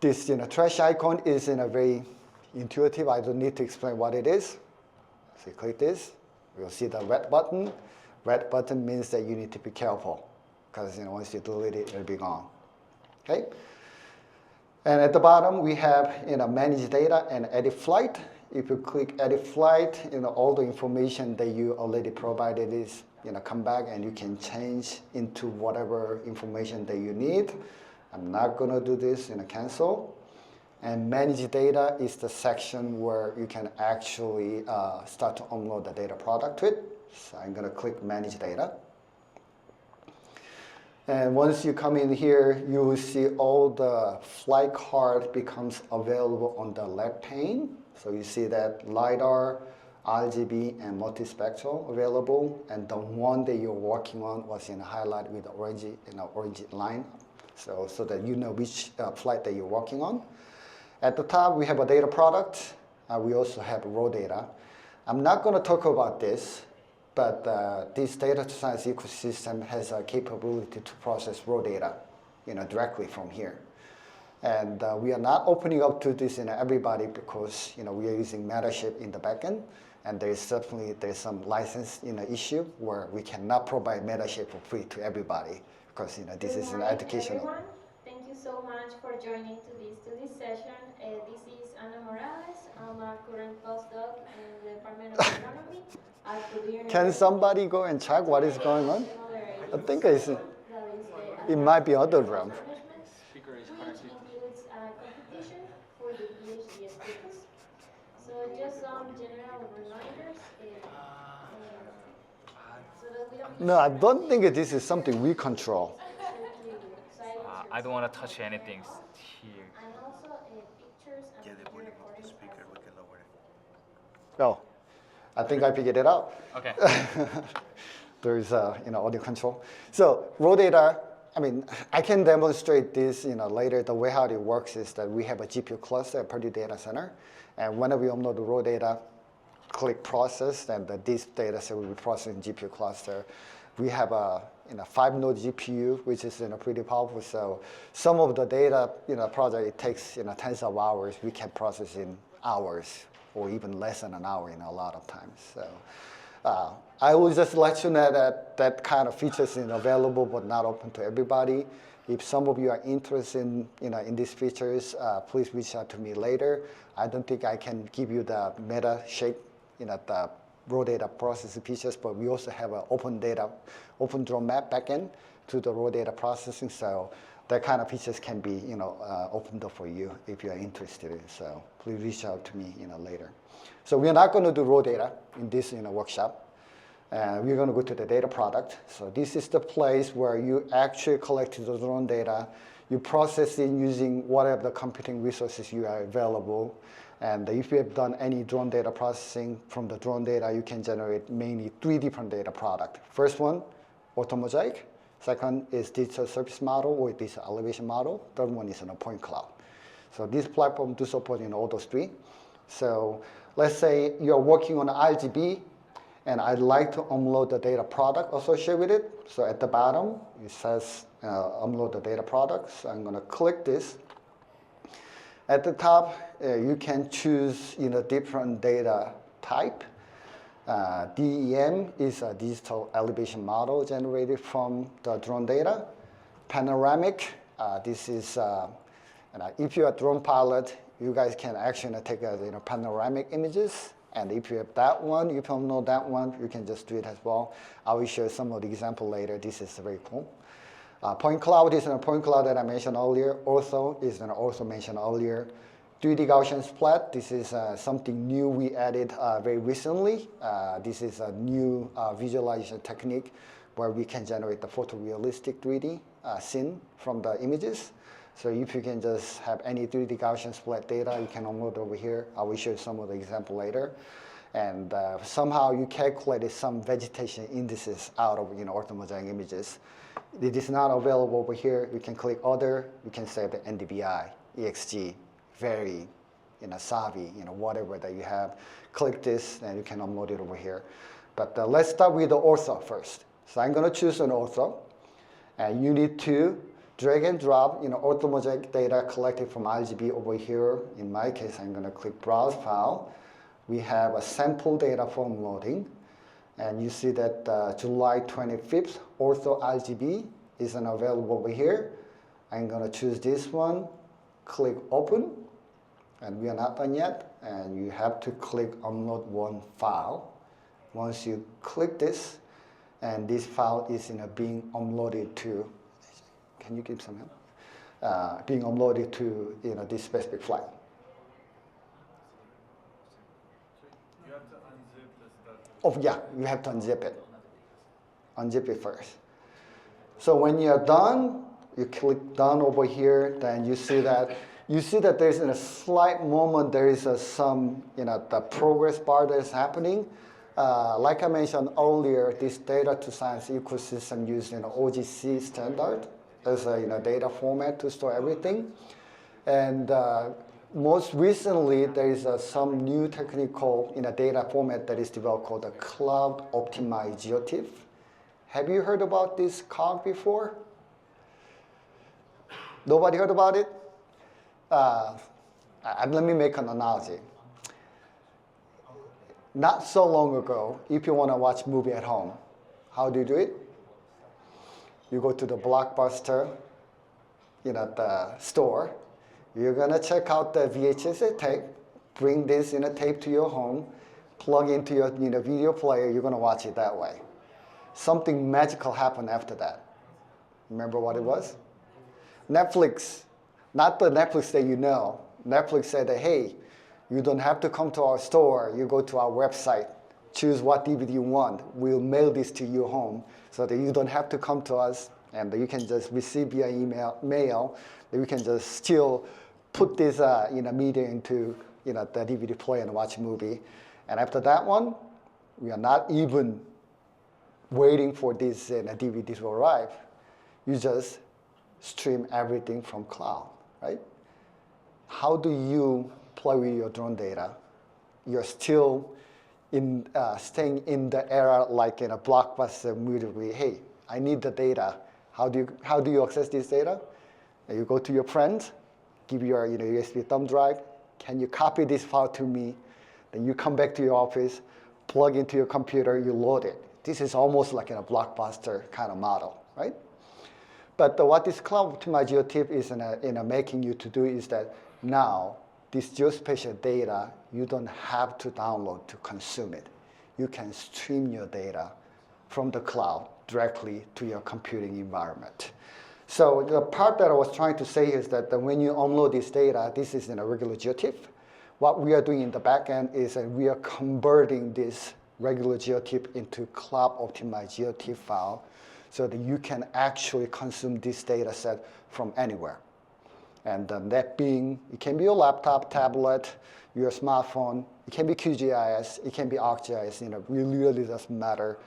Speaker 1: This trash icon is very intuitive. I don't need to explain what it is. So you click this, you'll see the red button. Red button means that you need to be careful, because once you delete it, it'll be gone. Okay. And at the bottom, we have manage data and edit flight. If you click edit flight, all the information that you already provided is come back, and you can change into whatever information that you need. I'm not going to do this. Cancel. And manage data is the section where you can actually start to upload the data product to it. So I'm going to click manage data. And once you come in here, you will see all the flight card becomes available on the left pane. So you see that LiDAR, RGB, and multispectral available. And the one that you're working on was highlighted with the orange, orange line, so that you know which flight that you're working on. At the top, we have a data product. We also have raw data. I'm not going to talk about this, but this data science ecosystem has a capability to process raw data, directly from here. And we are not opening up to this everybody, because we are using Metaship in the backend, and there's some license issue where we cannot provide Metaship for free to everybody, because this is an educational.
Speaker 7: Everyone. Thank you so much for joining to this session. This is Ana Morales. I'm a current postdoc in the Department of Economy at Purdue University.
Speaker 1: Can somebody go and check what is going on? I think it might be other room.
Speaker 2: Speaker is
Speaker 7: Which includes a competition for the PhD status. So just some general reminders. So that we don't.
Speaker 1: No, I don't think this is something we control.
Speaker 4: I don't want to touch anything here.
Speaker 7: And also pictures and
Speaker 3: Yeah, the volume of the
Speaker 7: recordings
Speaker 3: speaker,
Speaker 7: as
Speaker 3: we can lower it.
Speaker 1: Oh, I think I figured it out.
Speaker 4: Okay.
Speaker 1: There's audio control. So raw data, I can demonstrate this later. The way how it works is that we have a GPU cluster at Purdue Data Center, and whenever we upload the raw data, click process, and this data set will be processed in GPU cluster. We have a 5-node GPU, which is pretty powerful. So some of the data project, it takes tens of hours. We can process in hours, or even less than an hour a lot of times. So I will just let you know that kind of features is available, but not open to everybody. If some of you are interested in these features, please reach out to me later. I don't think I can give you the meta shape, the raw data processing features, but we also have an open drone map backend to the raw data processing. So that kind of features can be, opened up for you if you are interested in. So please reach out to me, later. So we are not going to do raw data in this, workshop. We're going to go to the data product. So this is the place where you actually collect the drone data. You process it using whatever the computing resources you are available. And if you have done any drone data processing from the drone data, you can generate mainly 3 different data products. First one, Ortho Mosaic. Second is digital surface model or digital elevation model. Third one is a point cloud. So this platform do support all those 3. So let's say you're working on RGB, and I'd like to upload the data product associated with it. So at the bottom, it says upload the data product. So I'm going to click this. At the top, you can choose different data type. DEM is a digital elevation model generated from the drone data. Panoramic, this is, if you're a drone pilot, you guys can actually take panoramic images. And if you have that one, you don't know that one, you can just do it as well. I will show some of the example later. This is very cool. Point cloud is a point cloud that I mentioned earlier. Ortho is an ortho mentioned earlier. 3D Gaussian splat, this is something new we added very recently. This is a new visualization technique where we can generate the photorealistic 3D scene from the images. So if you can just have any 3D Gaussian splat data, you can upload over here. I will show some of the example later. And somehow you calculated some vegetation indices out of Ortho Mosaic images. It is not available over here. You can click other. You can say the NDVI, EXG, very savvy, whatever that you have. Click this, and you can upload it over here. But let's start with the ortho first. So I'm going to choose an ortho, and you need to drag and drop Ortho Mosaic data collected from RGB over here. In my case, I'm going to click Browse File. We have a sample data form loading. And you see that July 25th, Ortho RGB isn't available over here. I'm going to choose this one, click Open, and we are not done yet. And you have to click Upload One File. Once you click this, and this file is being uploaded to, can you give some help? Being uploaded to this specific file. Oh yeah, you have to unzip it. Unzip it first. So when you're done, you click done over here. Then you see that there's in a slight moment there is some the progress bar that is happening. Like I mentioned earlier, this data to science ecosystem using OGC standard as a data format to store everything, and most recently, there is some new technical data format that is developed called the Cloud Optimized GeoTIFF. Have you heard about this COG before? Nobody heard about it? Let me make an analogy. Not so long ago, if you want to watch a movie at home, how do you do it? You go to the Blockbuster, the store. You're going to check out the VHS tape, bring this tape to your home, plug into your video player, you're going to watch it that way. Something magical happened after that. Remember what it was? Netflix, not the Netflix that you know. Netflix said that, hey, you don't have to come to our store. You go to our website, choose what DVD you want. We'll mail this to your home so that you don't have to come to us, and you can just receive via mail. You can just still put this media into the DVD player and watch a movie. And after that one, we are not even waiting for this DVD to arrive. You just stream everything from cloud, right? How do you play with your drone data? You're still staying in the era like in a Blockbuster movie. Hey, I need the data. How do you access this data? You go to your friends, give your USB thumb drive. Can you copy this file to me? Then you come back to your office, plug into your computer, you load it. This is almost like in a Blockbuster kind of model, right? But what this Cloud Optimized GeoTIFF is making you to do is that now this geospatial data, you don't have to download to consume it. you can stream your data from the cloud directly to your computing environment. So the part that I was trying to say is that when you unload this data, this is in a regular GeoTIFF. What we are doing in the back end is that we are converting this regular GeoTIFF into cloud-optimized GeoTIFF file so that you can actually consume this data set from anywhere. And that being, it can be your laptop, tablet, your smartphone, it can be QGIS, it can be ArcGIS, really doesn't matter.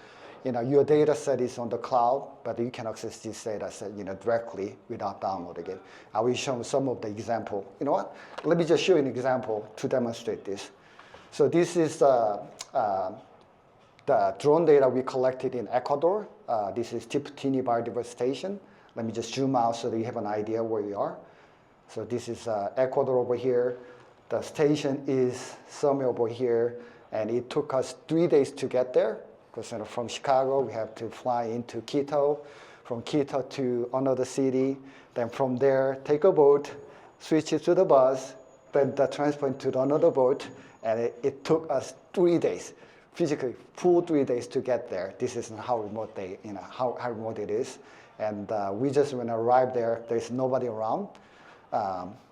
Speaker 1: Your data set is on the cloud, but you can access this data set directly without downloading it. I will show some of the example. You know what? Let me just show you an example to demonstrate this. So this is the drone data we collected in Ecuador. This is Tiputini Biodiversity Station. Let me just zoom out so that you have an idea where you are. So this is Ecuador over here. The station is somewhere over here, and it took us 3 days to get there, because from Chicago we have to fly into Quito, from Quito to another city, then from there take a boat, switch it to the bus, then the transport to another boat, and it took us 3 days, physically full 3 days to get there. This is how remote how remote it is, and we just when I arrived there, there's nobody around.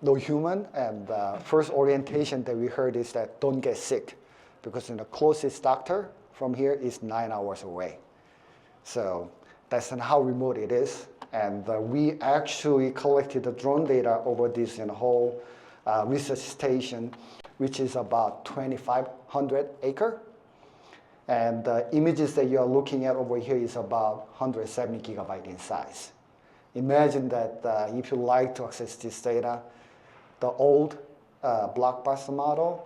Speaker 1: No human, and first orientation that we heard is that don't get sick, because the closest doctor from here is 9 hours away. So that's how remote it is. And we actually collected the drone data over this whole research station, which is about 2,500 acre. And the images that you're looking at over here is about 170 gigabyte in size. Imagine that if you like to access this data, the old blockbuster model,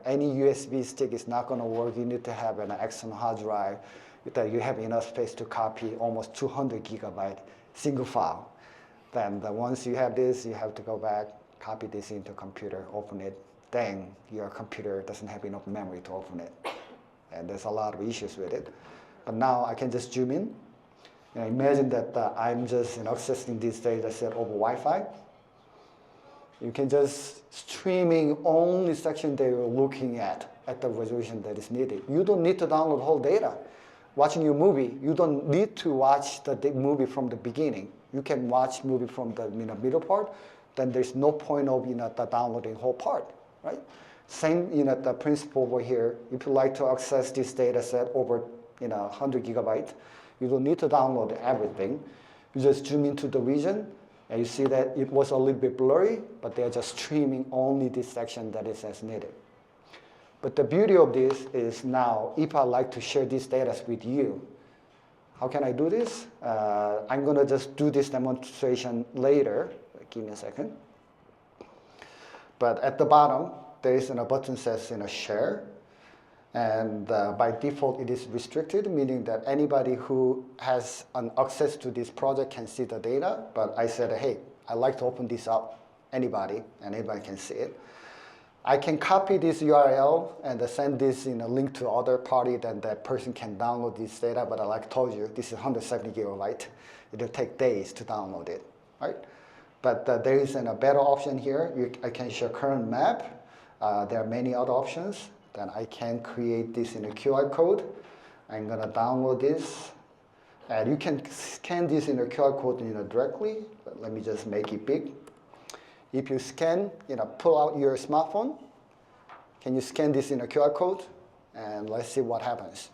Speaker 1: any USB stick is not going to work. You need to have an external hard drive that you have enough space to copy almost 200 gigabyte single file. Then once you have this, you have to go back, copy this into a computer, open it. Then your computer doesn't have enough memory to open it. And there's a lot of issues with it. But now I can just zoom in. Imagine that I'm just accessing this data set over Wi-Fi. You can just streaming only section that you're looking at the resolution that is needed. You don't need to download the whole data. Watching your movie, you don't need to watch the movie from the beginning. You can watch movie from the middle part. Then there's no point of the downloading whole part, right? Same the principle over here. If you like to access this data set over 100 gigabytes, you don't need to download everything. You just zoom into the region, and you see that it was a little bit blurry, but they're just streaming only this section that is as needed. But the beauty of this is now, if I like to share these data with you, how can I do this? I'm going to just do this demonstration later. Give me a second. But at the bottom, there is a button that says share. And by default, it is restricted, meaning that anybody who has an access to this project can see the data. But I said, hey, I'd like to open this up, anybody, and anybody can see it. I can copy this URL and send this in a link to other party, then that person can download this data. But like I told you, this is 170 gigabyte. It'll take days to download it, right? But there is a better option here. I can share current map. There are many other options. Then I can create this in a QR code. I'm going to download this. And you can scan this in a QR code directly. But let me just make it big. If you scan, pull out your smartphone. Can you scan this in a QR code? And let's see what happens.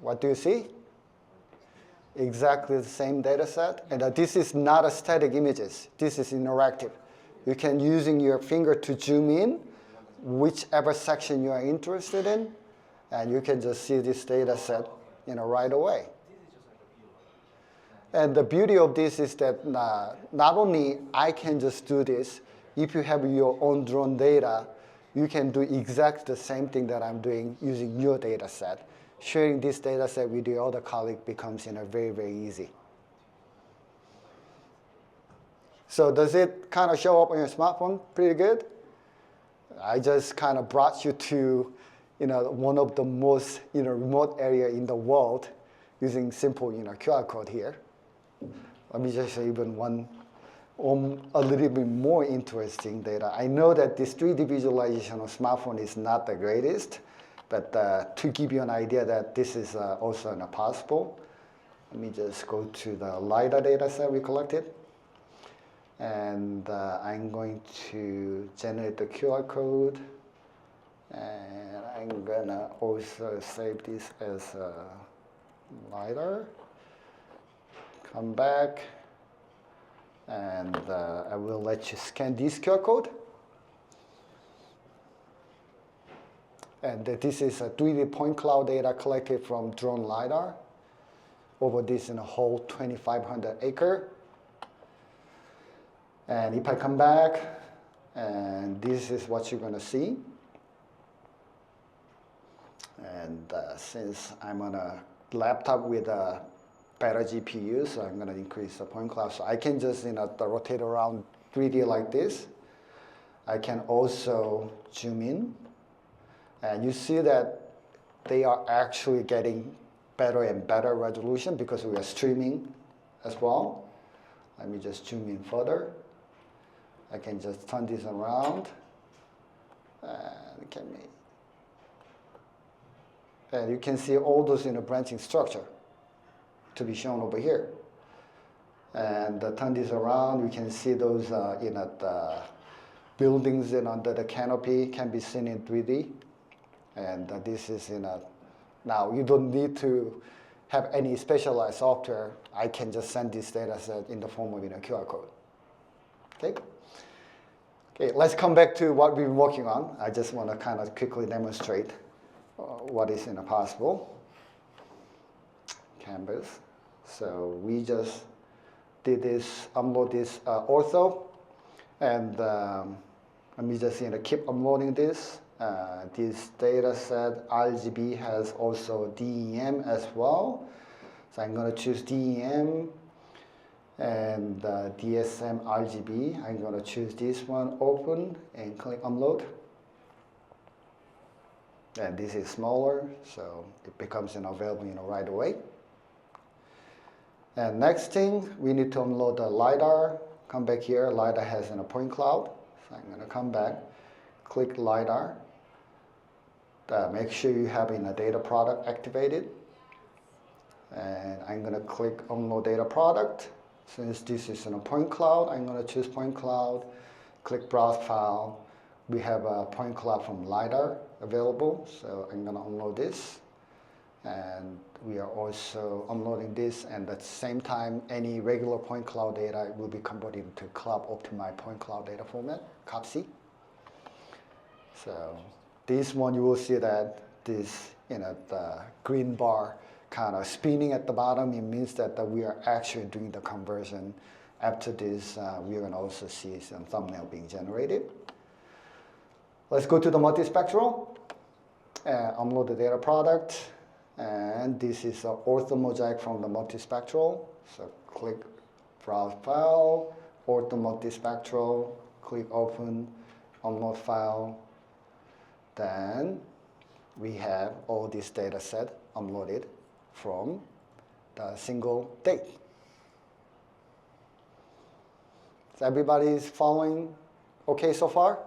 Speaker 1: What do you see? Exactly the same data set. And this is not a static images. This is interactive. You can using your finger to zoom in whichever section you are interested in, and you can just see this data set right away. And the beauty of this is that not only I can just do this, if you have your own drone data, you can do exactly the same thing that I'm doing using your data set. Sharing this data set with your other colleague becomes very, very easy. So does it kind of show up on your smartphone pretty good? I just kind of brought you to one of the most remote area in the world using simple QR code here. Let me just show even one a little bit more interesting data. I know that this 3D visualization on smartphone is not the greatest, but to give you an idea that this is also possible, let me just go to the LiDAR data set we collected. And I'm going to generate the QR code. And I'm going to also save this as a LiDAR. Come back. And I will let you scan this QR code. And this is a 3D point cloud data collected from drone LiDAR over this in a whole 2,500 acre. And if I come back, and this is what you're going to see. And since I'm on a laptop with a better GPU, so I'm going to increase the point cloud. So I can just rotate around 3D like this. I can also zoom in. And you see that they are actually getting better and better resolution because we are streaming as well. Let me just zoom in further. I can just turn this around. And you can see all those branching structure to be shown over here. And turn this around, you can see those the buildings under the canopy can be seen in 3D. And this is now you don't need to have any specialized software. I can just send this data set in the form of a QR code. Okay? Okay, let's come back to what we've been working on. I just want to kind of quickly demonstrate what is possible. Canvas. So we just did this, upload this Ortho, and let me just keep uploading this. This data set RGB has also DEM as well. So I'm going to choose DEM and DSM RGB. I'm going to choose this one, open, and click upload. And this is smaller, so it becomes available right away. And next thing, we need to upload the LiDAR. Come back here, LiDAR has a point cloud. So I'm going to come back, click LiDAR. Make sure you have a data product activated. And I'm going to click upload data product. Since this is in a point cloud, I'm going to choose point cloud, click browse file. We have a point cloud from LiDAR available, so I'm going to upload this. And we are also uploading this, and at the same time, any regular point cloud data will be converted into cloud optimized point cloud data format, COPC. So this one, you will see that this, the green bar kind of spinning at the bottom. It means that we are actually doing the conversion. After this, we're going to also see some thumbnail being generated. Let's go to the multispectral and upload the data product. And this is an ortho mosaic from the multispectral. So click browse file, ortho multispectral, click open, upload file. Then we have all this data set uploaded from the single date. So everybody's following okay so far?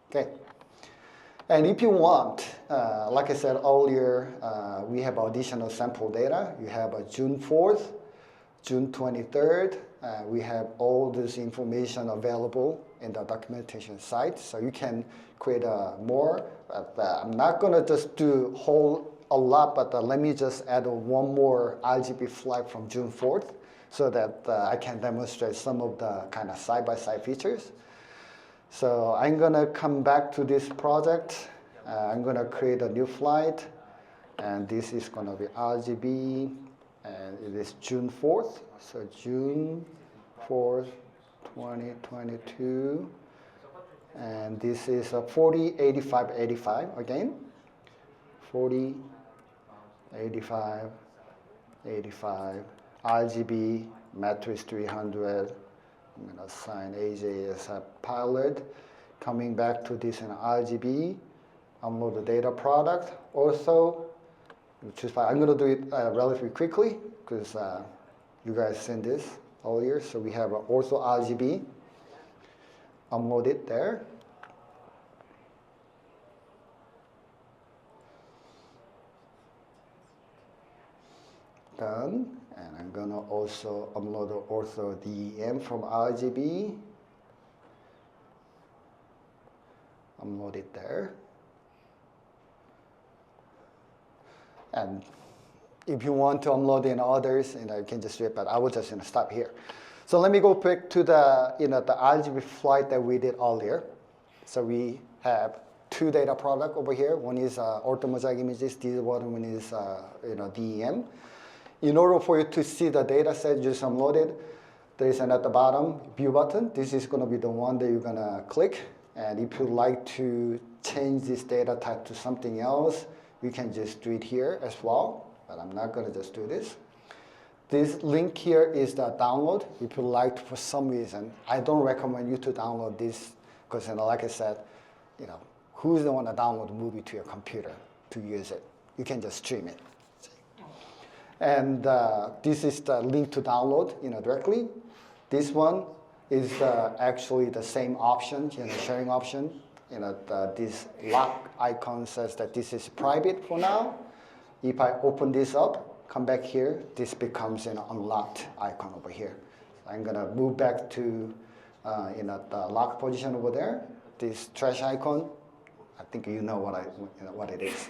Speaker 1: Okay. And if you want, like I said earlier, we have additional sample data. You have a June 4th, June 23rd. We have all this information available in the documentation site. So you can create more. I'm not going to just do a lot, but let me just add one more RGB flag from June 4th so that I can demonstrate some of the kind of side-by-side features. So I'm going to come back to this project. I'm going to create a new flight. And this is going to be RGB. And it is June 4th. So June 4th, 2022. And this is a 40, 85, 85 again. 40, 85, 85. RGB, matrix 300. I'm going to assign AJ as a pilot. Coming back to this in RGB, upload the data product. Also, I'm going to do it relatively quickly because you guys seen this earlier. So we have also RGB uploaded there. Done. And I'm gonna also upload the Ortho DEM from RGB. Upload it there. And if you want to upload in others, you can just do it, but I will just stop here. So let me go back to the the RGB flight that we did earlier. So we have two data product over here. One is Ortho mosaic images. The other one is DEM. In order for you to see the data set you just uploaded, there is at the bottom view button. This is going to be the one that you're going to click. And if you'd like to change this data type to something else, you can just do it here as well. But I'm not going to just do this. This link here is the download. If you like to, for some reason, I don't recommend you to download this because, like I said, who's the one to download a movie to your computer to use it? You can just stream it. And this is the link to download, directly. This one is actually the same option, sharing option. This lock icon says that this is private for now. If I open this up, come back here, this becomes an unlocked icon over here. I'm gonna move back to the lock position over there. This trash icon, I think you know what it is.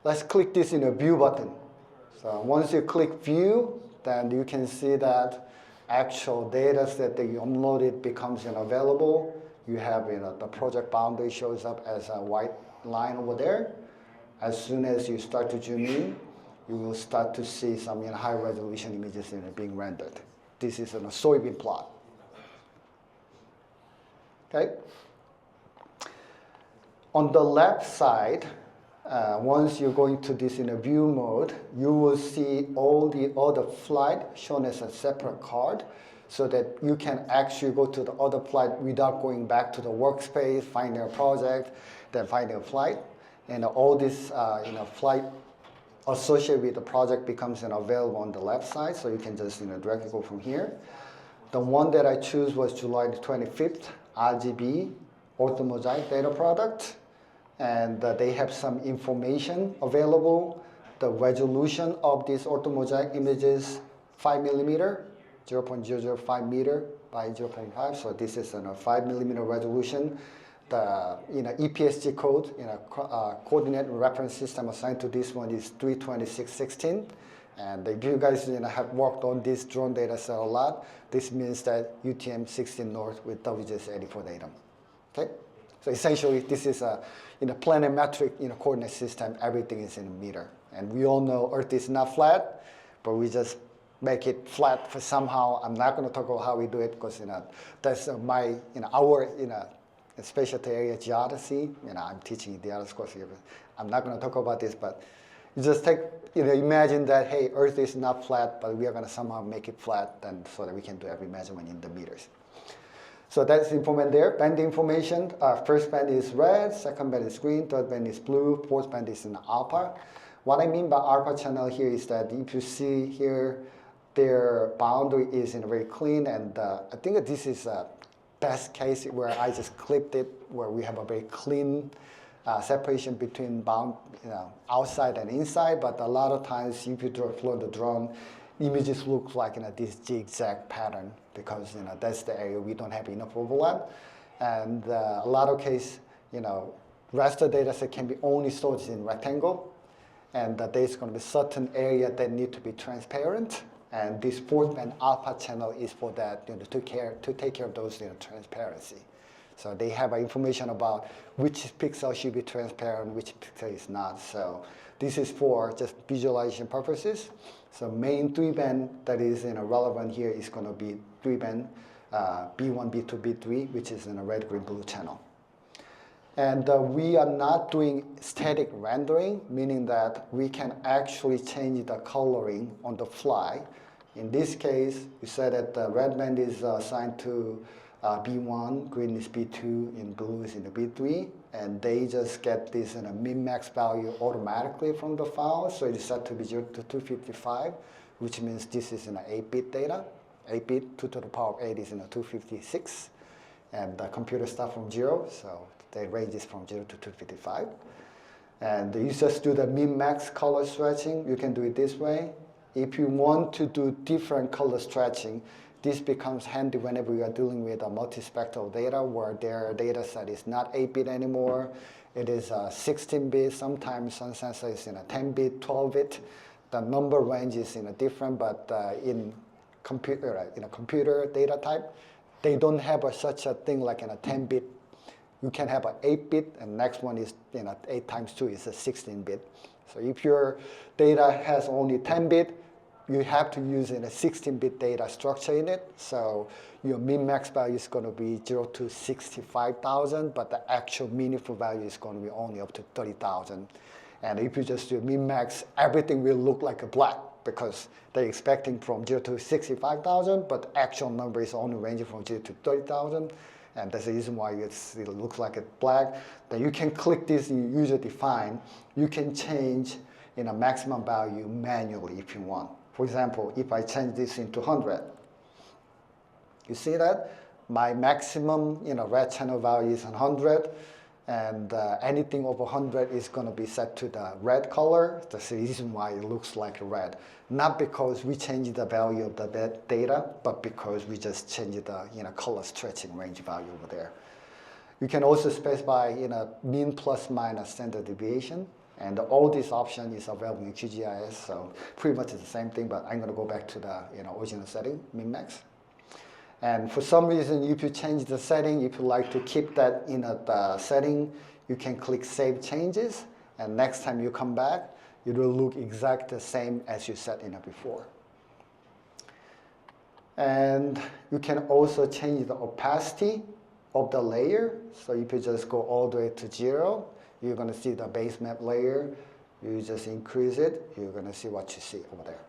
Speaker 1: Let's click this view button. So once you click view, then you can see that actual data set that you uploaded becomes available. You have the project boundary shows up as a white line over there. As soon as you start to zoom in, you will start to see some high resolution images being rendered. This is a soybean plot. Okay. On the left side, once you're going to this view mode, you will see all the other flight shown as a separate card so that you can actually go to the other flight without going back to the workspace, finding a project, then finding a flight. And all this flight associated with the project becomes available on the left side, so you can just directly go from here. The one that I choose was July the 25th, RGB, Ortho mosaic data product. And they have some information available. The resolution of these Ortho mosaic images, 5 millimeter, 0.005 meter by 0.5. So this is a 5 millimeter resolution. The EPSG code, coordinate reference system assigned to this one is 32616. And if you guys have worked on this drone data set a lot, this means that UTM 16 North with WGS84 datum. Okay. So essentially, this is a planimetric coordinate system. Everything is in a meter, and we all know Earth is not flat, but we just make it flat for somehow. I'm not going to talk about how we do it because that's my our specialty area, geodesy. I'm teaching the other course here, but I'm not going to talk about this. But you just take imagine that hey, Earth is not flat, but we are going to somehow make it flat, and so that we can do every measurement in the meters. So that's information there. Band information, first band is red, second band is green, third band is blue, fourth band is in alpha. What I mean by alpha channel here is that if you see here, their boundary is very clean, and I think that this is a best case where I just clipped it, where we have a very clean separation between outside and inside, but a lot of times if you fly the drone, images look like this zigzag pattern because that's the area we don't have enough overlap, and a lot of cases raster data set can be only stored in rectangle, and there's going to be certain area that need to be transparent, and this fourth band alpha channel is for that to take care of those transparency. So they have information about which pixel should be transparent, which pixel is not. So this is for just visualization purposes. So main 3-band that is relevant here is going to be 3-band B1, B2, B3, which is in a red, green, blue channel. And we are not doing static rendering, meaning that we can actually change the coloring on the fly. In this case, we said that the red band is assigned to B1, green is B2, and blue is in the B3, and they just get this min-max value automatically from the file, so it's set to be 0 to 255, which means this is 8-bit data, 8-bit, 2 to the power of 8 is 256. And the computer starts from 0, so the range is from 0 to 255. And you just do the min-max color stretching. You can do it this way. If you want to do different color stretching, this becomes handy whenever you are dealing with a multispectral data where their data set is not 8-bit anymore. It is 16-bit. Sometimes some sensor is 10-bit, 12-bit. The number range is different, but in computer data type, they don't have such a thing like a 10-bit. You can have an 8-bit, and next one is 8 times 2 is a 16-bit. So if your data has only 10-bit, you have to use a 16-bit data structure in it. So your min-max value is going to be 0 to 65,000, but the actual meaningful value is going to be only up to 30,000. And if you just do min-max, everything will look like a black because they're expecting from 0 to 65,000, but the actual number is only ranging from 0 to 30,000. And that's the reason why it looks like it's black. Then you can click this in user define. You can change a maximum value manually if you want. For example, if I change this into 100, you see that? My maximum red channel value is 100, and anything over 100 is going to be set to the red color. That's the reason why it looks like red. Not because we changed the value of the data, but because we just changed the color stretching range value over there. You can also specify mean plus minus standard deviation. And all these options is available in QGIS, so pretty much it's the same thing, but I'm going to go back to the original setting, min-max. And for some reason, if you change the setting, if you like to keep that in the setting, you can click Save Changes, and next time you come back, it will look exactly the same as you set in it before. And you can also change the opacity of the layer. So if you just go all the way to 0, you're going to see the base map layer. You just increase it. You're going to see what you see over there.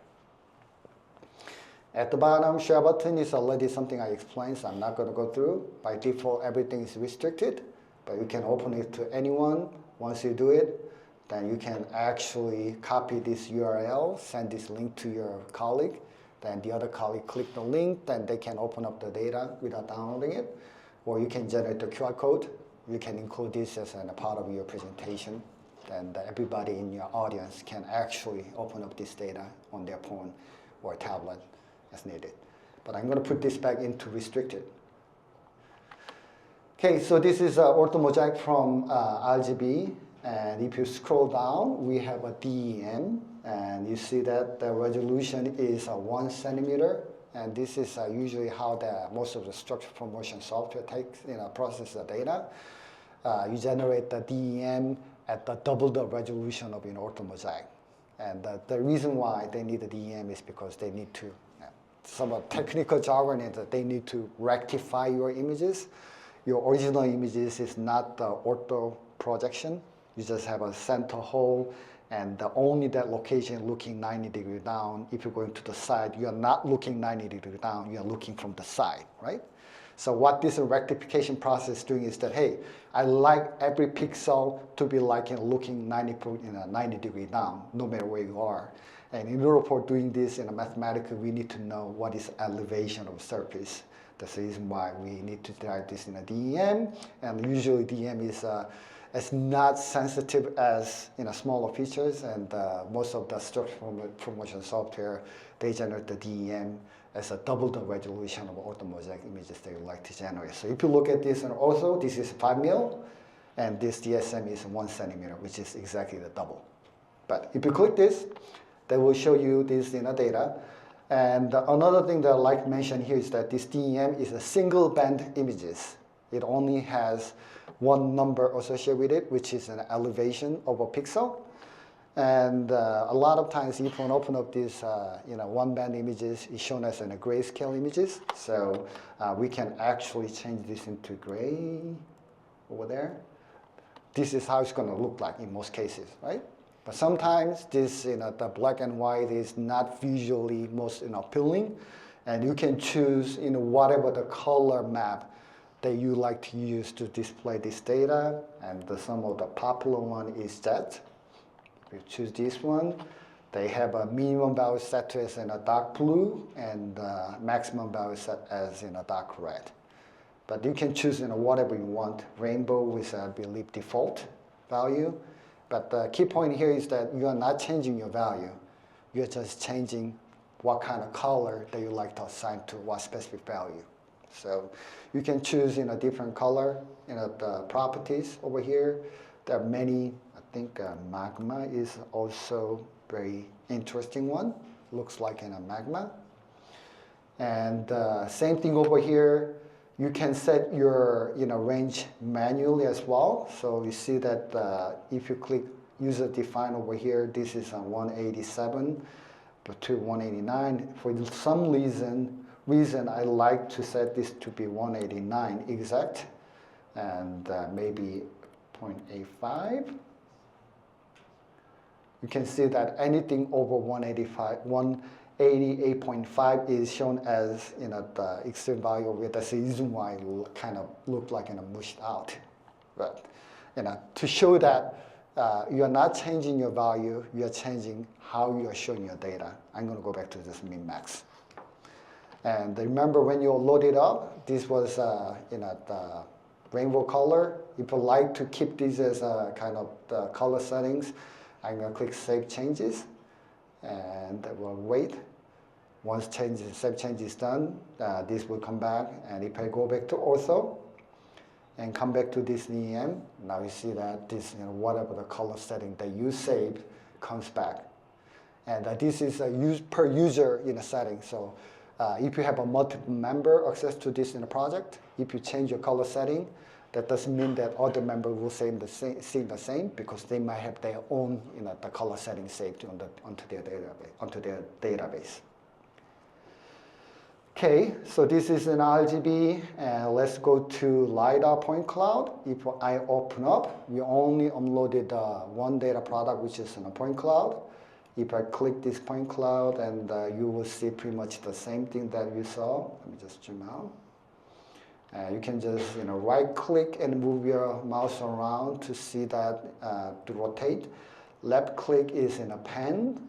Speaker 1: At the bottom, share button is already something I explained, so I'm not going to go through. By default, everything is restricted, but you can open it to anyone. Once you do it, then you can actually copy this URL, send this link to your colleague. Then the other colleague click the link, then they can open up the data without downloading it. Or you can generate the QR code. You can include this as a part of your presentation. Then everybody in your audience can actually open up this data on their phone or tablet as needed. But I'm going to put this back into restricted. Okay, so this is Ortho Mosaic from RGB. And if you scroll down, we have a DEM. And you see that the resolution is 1 centimeter. And this is usually how most of the structure from motion software takes, process the data. You generate the DEM at double the resolution of Ortho Mosaic. And the reason why they need the DEM is because they need to, some of the technical jargon is that they need to rectify your images. Your original images is not the ortho projection. You just have a center hole, and only that location looking 90 degrees down. If you're going to the side, you're not looking 90 degrees down, you're looking from the side, right? So what this rectification process is doing is that, hey, I like every pixel to be like looking 90 degrees down, no matter where you are. And in order for doing this mathematically, we need to know what is elevation of surface. That's the reason why we need to write this in a DEM. And usually DEM is not sensitive as smaller features, and most of the structural motion software, they generate the DEM as a double the resolution of Ortho Mosaic images they would like to generate. So if you look at this, and also this is 5 mil, and this DSM is 1 centimeter, which is exactly the double. But if you click this, they will show you this data. And another thing that I like to mention here is that this DEM is a single band images. It only has one number associated with it, which is an elevation of a pixel. And a lot of times, if you open up these, one band images, it's shown as in a grayscale images. So we can actually change this into gray over there. This is how it's going to look like in most cases, right? But sometimes this, the black and white is not visually most appealing, and you can choose, whatever the color map that you like to use to display this data. And some of the popular one is that. You choose this one, They have a minimum value set to as in a dark blue and maximum value set as in a dark red. But you can choose whatever you want. Rainbow with, I believe, default value. But the key point here is that you are not changing your value. You're just changing what kind of color that you like to assign to what specific value. So you can choose different color, the properties over here. There are many. I think magma is also very interesting one. Looks like in a magma. And same thing over here. You can set your range manually as well. So you see that if you click user define over here, this is on 187 to 189. For some reason I like to set this to be 189 exact, and maybe 0.85. You can see that anything over 188.5 is shown as the extreme value over here. That's the reason why it kind of look like mushed out. But to show that you are not changing your value, you are changing how you are showing your data. I'm going to go back to this min-max. And remember when you load it up, this was the rainbow color. If you like to keep these as kind of the color settings, I'm going to click Save Changes, and we'll wait. Once save change is done, this will come back. And if I go back to Ortho and come back to this EM, now you see that this, whatever the color setting that you saved comes back. And this is a per user setting. So if you have a multiple member access to this in a project, if you change your color setting, that doesn't mean that other members will see the same, because they might have their own the color setting saved onto their database. Okay, so this is an RGB, and let's go to LiDAR point cloud. If I open up, we only uploaded one data product, which is in a point cloud. If I click this point cloud, and you will see pretty much the same thing that you saw. Let me just zoom out. You can just right click and move your mouse around to see that, to rotate. Left click is in a pen,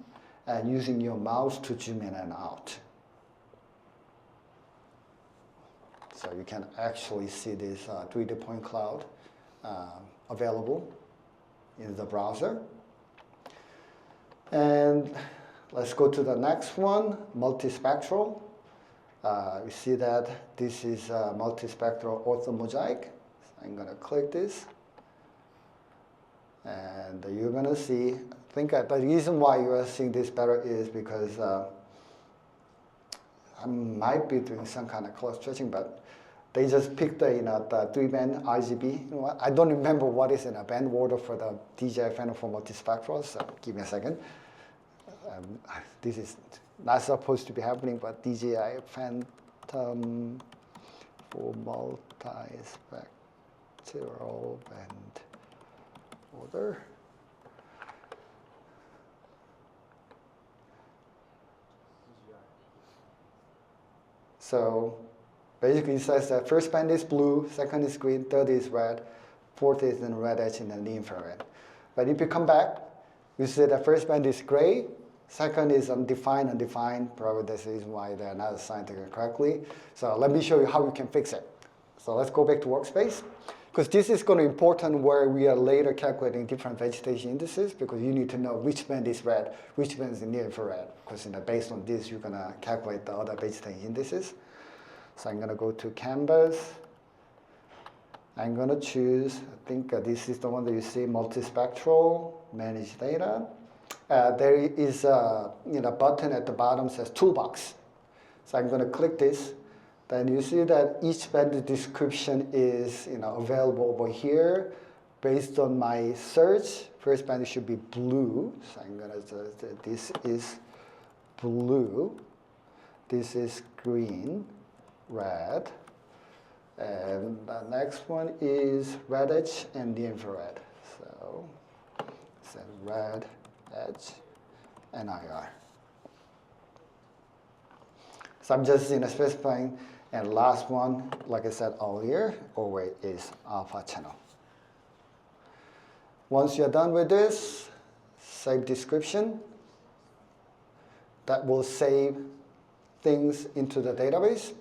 Speaker 1: and using your mouse to zoom in and out. So you can actually see this 3D point cloud available in the browser. And let's go to the next one, multispectral. You see that this is multispectral ortho mosaic. So I'm going to click this. And you're going to see, I think the reason why you are seeing this better is because I might be doing some kind of color stretching, but they just picked the 3-band RGB. I don't remember what is in a band order for the DJI Phantom for multispectral, so give me a second. This is not supposed to be happening, but DJI Phantom for multispectral band order. So basically it says that first band is blue, second is green, third is red, fourth is in red edge and then the infrared. But if you come back, you see that first band is gray, second is undefined, probably that's the reason why they're not assigned correctly. So let me show you how you can fix it. So let's go back to workspace, because this is going to be important where we are later calculating different vegetation indices, because you need to know which band is red, which band is near infrared, because based on this, you're going to calculate the other vegetation indices. So I'm going to go to Canvas. I'm going to choose, I think this is the one that you see, multispectral, manage data. There is a button at the bottom that says Toolbox. So I'm going to click this. Then you see that each band description is available over here based on my search. First band should be blue. So I'm going to say this is blue. This is green, red. And the next one is red edge and the infrared. So it's red edge and IR. So I'm just specifying. And last one, like I said earlier, always is alpha channel. Once you're done with this, save description. that will save things into the database.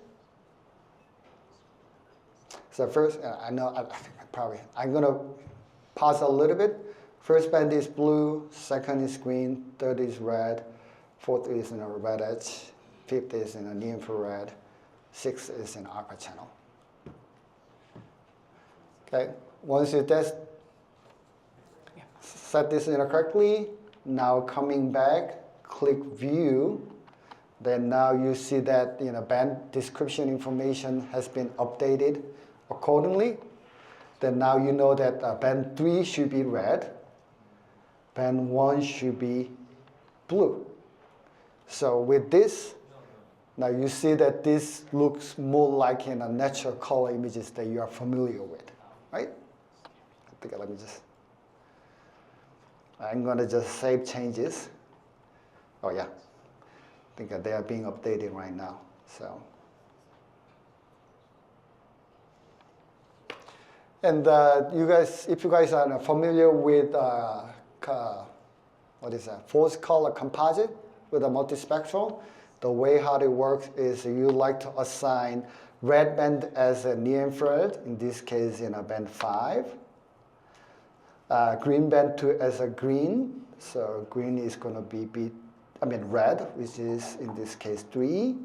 Speaker 1: So first, I know I'm going to pause a little bit. First band is blue, second is green, third is red, fourth is in a red edge, fifth is in a near infrared, sixth is in aqua channel. Okay, once you set this in correctly, now coming back, click view. Then now you see that band description information has been updated accordingly. Then now you know that band 3 should be red, band 1 should be blue. So with this, now you see that this looks more like in a natural color images that you are familiar with, right? I think I'm gonna just save changes. Oh yeah, I think that they are being updated right now. So, and you guys, if you guys are familiar with what is that? Force color composite with a multispectral. The way how it works is you like to assign red band as a near infrared, in this case band 5. Green band 2 as a green, so green is going to be red, which is in this case 3,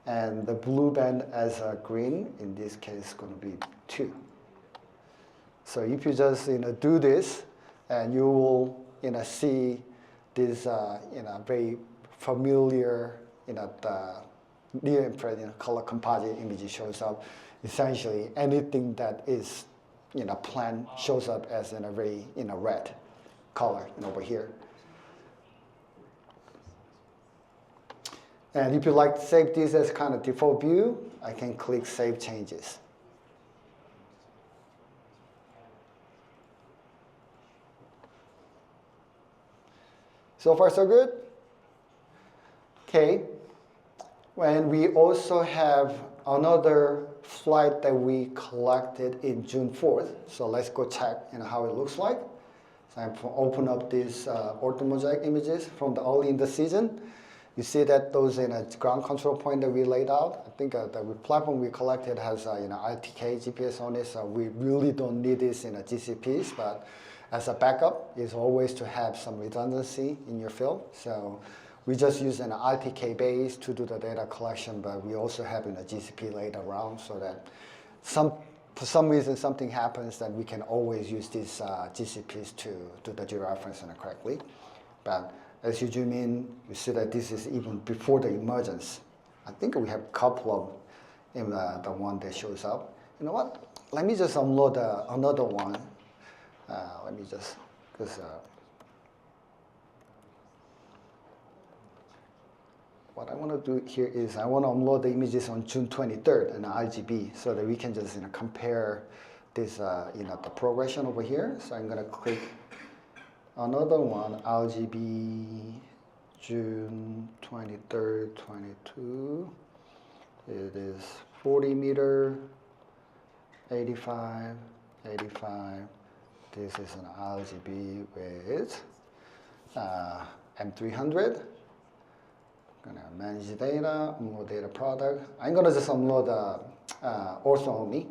Speaker 1: and the blue band as a green, in this case going to be 2. So if you just do this, and you will see this very familiar the near infrared color composite image shows up. Essentially anything that is plant shows up as in a very red color over here. And if you like to save this as kind of default view, I can click Save Changes. So far, so good? Okay. And we also have another flight that we collected in June 4th. So let's go check how it looks like. So I'm going to open up these Ortho mosaic images from the early in the season. You see that those ground control point that we laid out. I think the platform we collected has RTK GPS on it, so we really don't need this in a GCPs. But as a backup, is always to have some redundancy in your field. So we just use an RTK base to do the data collection, but we also have a GCP laid around so that for some reason something happens, that we can always use these GCPs to do the georeference correctly. But as you zoom in, you see that this is even before the emergence. I think we have a couple of in the one that shows up. You know what? Let me just upload another one. Let me just, because what I want to do here is I want to upload the images on June 23rd in RGB so that we can just compare this the progression over here. So I'm going to click another one, RGB June 23rd, 22. It is 40 meter, 85, 85. This is an RGB with M300. I'm going to manage data, upload data product. I'm going to just upload Ortho only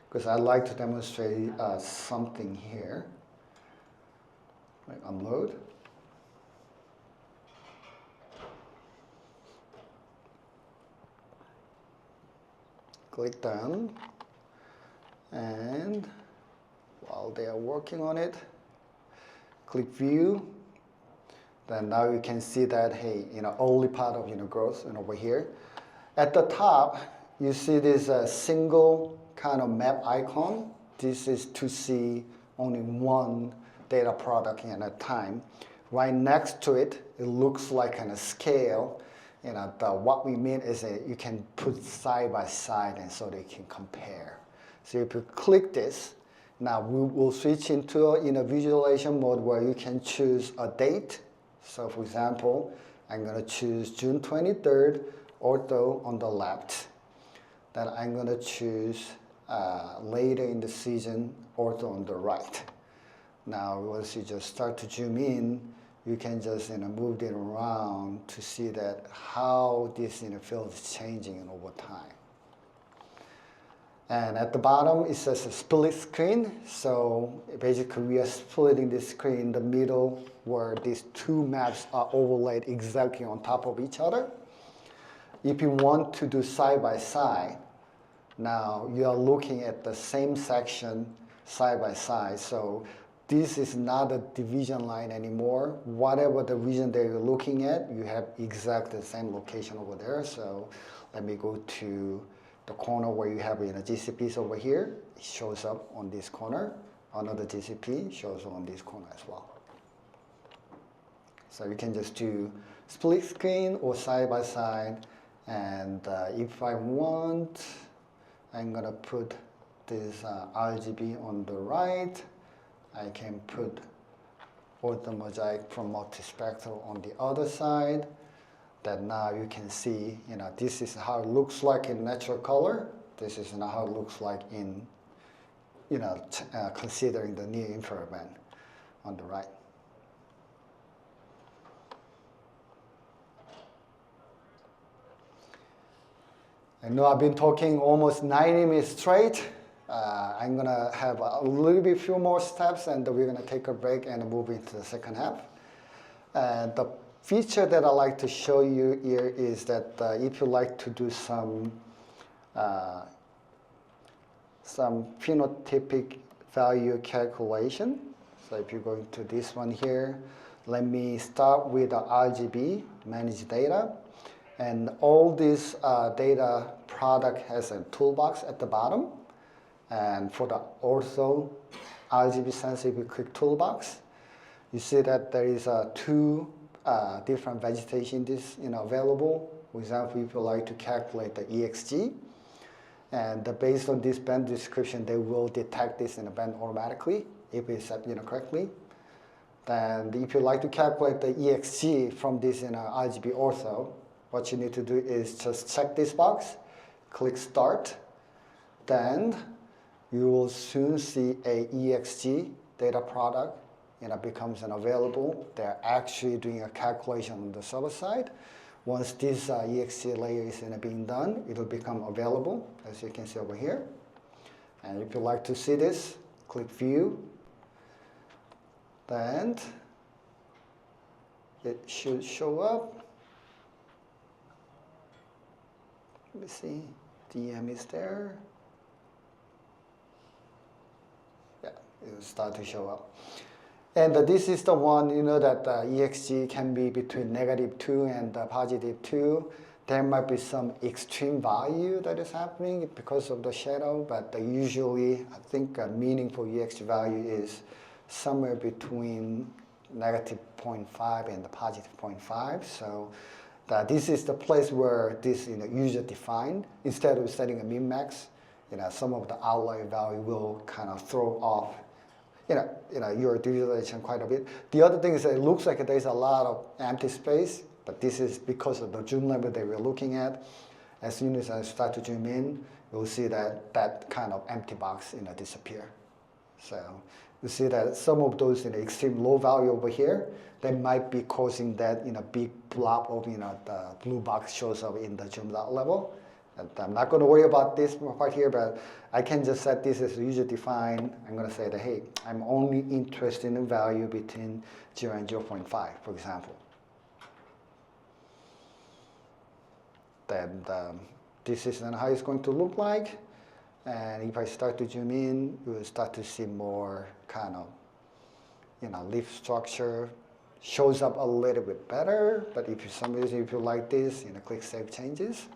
Speaker 1: because I'd like to demonstrate something here. Upload. Click done. And while they are working on it, click view. Then now you can see that, hey, early part of growth over here. At the top, you see this single kind of map icon. This is to see only one data product at a time. Right next to it, it looks like a scale. What we mean is that you can put side by side and so they can compare. So if you click this, now we will switch into a visualization mode where you can choose a date. So for example, I'm going to choose June 23rd, Ortho on the left. Then I'm going to choose later in the season, Ortho on the right. Now, once you just start to zoom in, you can just move it around to see that how this field is changing over time. And at the bottom, it says a split screen. So basically, we are splitting the screen in the middle where these two maps are overlaid exactly on top of each other. If you want to do side by side, now you are looking at the same section side by side. So this is not a division line anymore. Whatever the region that you're looking at, you have exactly the same location over there. So let me go to the corner where you have GCPs over here. It shows up on this corner. Another GCP shows up on this corner as well. So you can just do split screen or side by side. And if I want, I'm going to put this RGB on the right. I can put Ortho mosaic from Multispectral on the other side. That now you can see, this is how it looks like in natural color. This is how it looks like in, considering the near infrared band on the right. I know I've been talking almost 90 minutes straight. I'm going to have a little bit few more steps, and we're going to take a break and move into the second half. The feature that I like to show you here is that if you like to do some phenotypic value calculation, so if you're going to this one here, let me start with the RGB, manage data. And all this data product has a toolbox at the bottom. And for the Ortho RGB sensor, if you click toolbox, you see that there is two different vegetation available. For example, if you like to calculate the EXG, and based on this band description, they will detect this in a band automatically if it's set correctly. Then if you like to calculate the EXG from this RGB Ortho, what you need to do is just check this box, click Start, then you will soon see a EXG data product becomes available. They're actually doing a calculation on the server side. Once this EXG layer is being done, it will become available, as you can see over here. And if you like to see this, click View. Then it should show up. Let me see, DM is there. Yeah, it will start to show up. And this is the one, that EXG can be between -2 and +2. There might be some extreme value that is happening because of the shadow, but usually I think a meaningful EXG value is somewhere between -0.5 and +0.5. So this is the place where this user defined. Instead of setting a min-max, some of the outlier value will kind of throw off your visualization quite a bit. The other thing is that it looks like there's a lot of empty space, but this is because of the zoom level that we're looking at. As soon as I start to zoom in, you'll see that kind of empty box disappear. So you see that some of those extreme low value over here, they might be causing that big blob of the blue box shows up in the zoomed out level. And I'm not going to worry about this part here, but I can just set this as user defined. I'm going to say that, hey, I'm only interested in a value between 0 and 0.5, for example. Then this is how it's going to look like. And if I start to zoom in, you'll start to see more kind of, leaf structure shows up a little bit better. But if for some reason, if you like this, click Save Changes.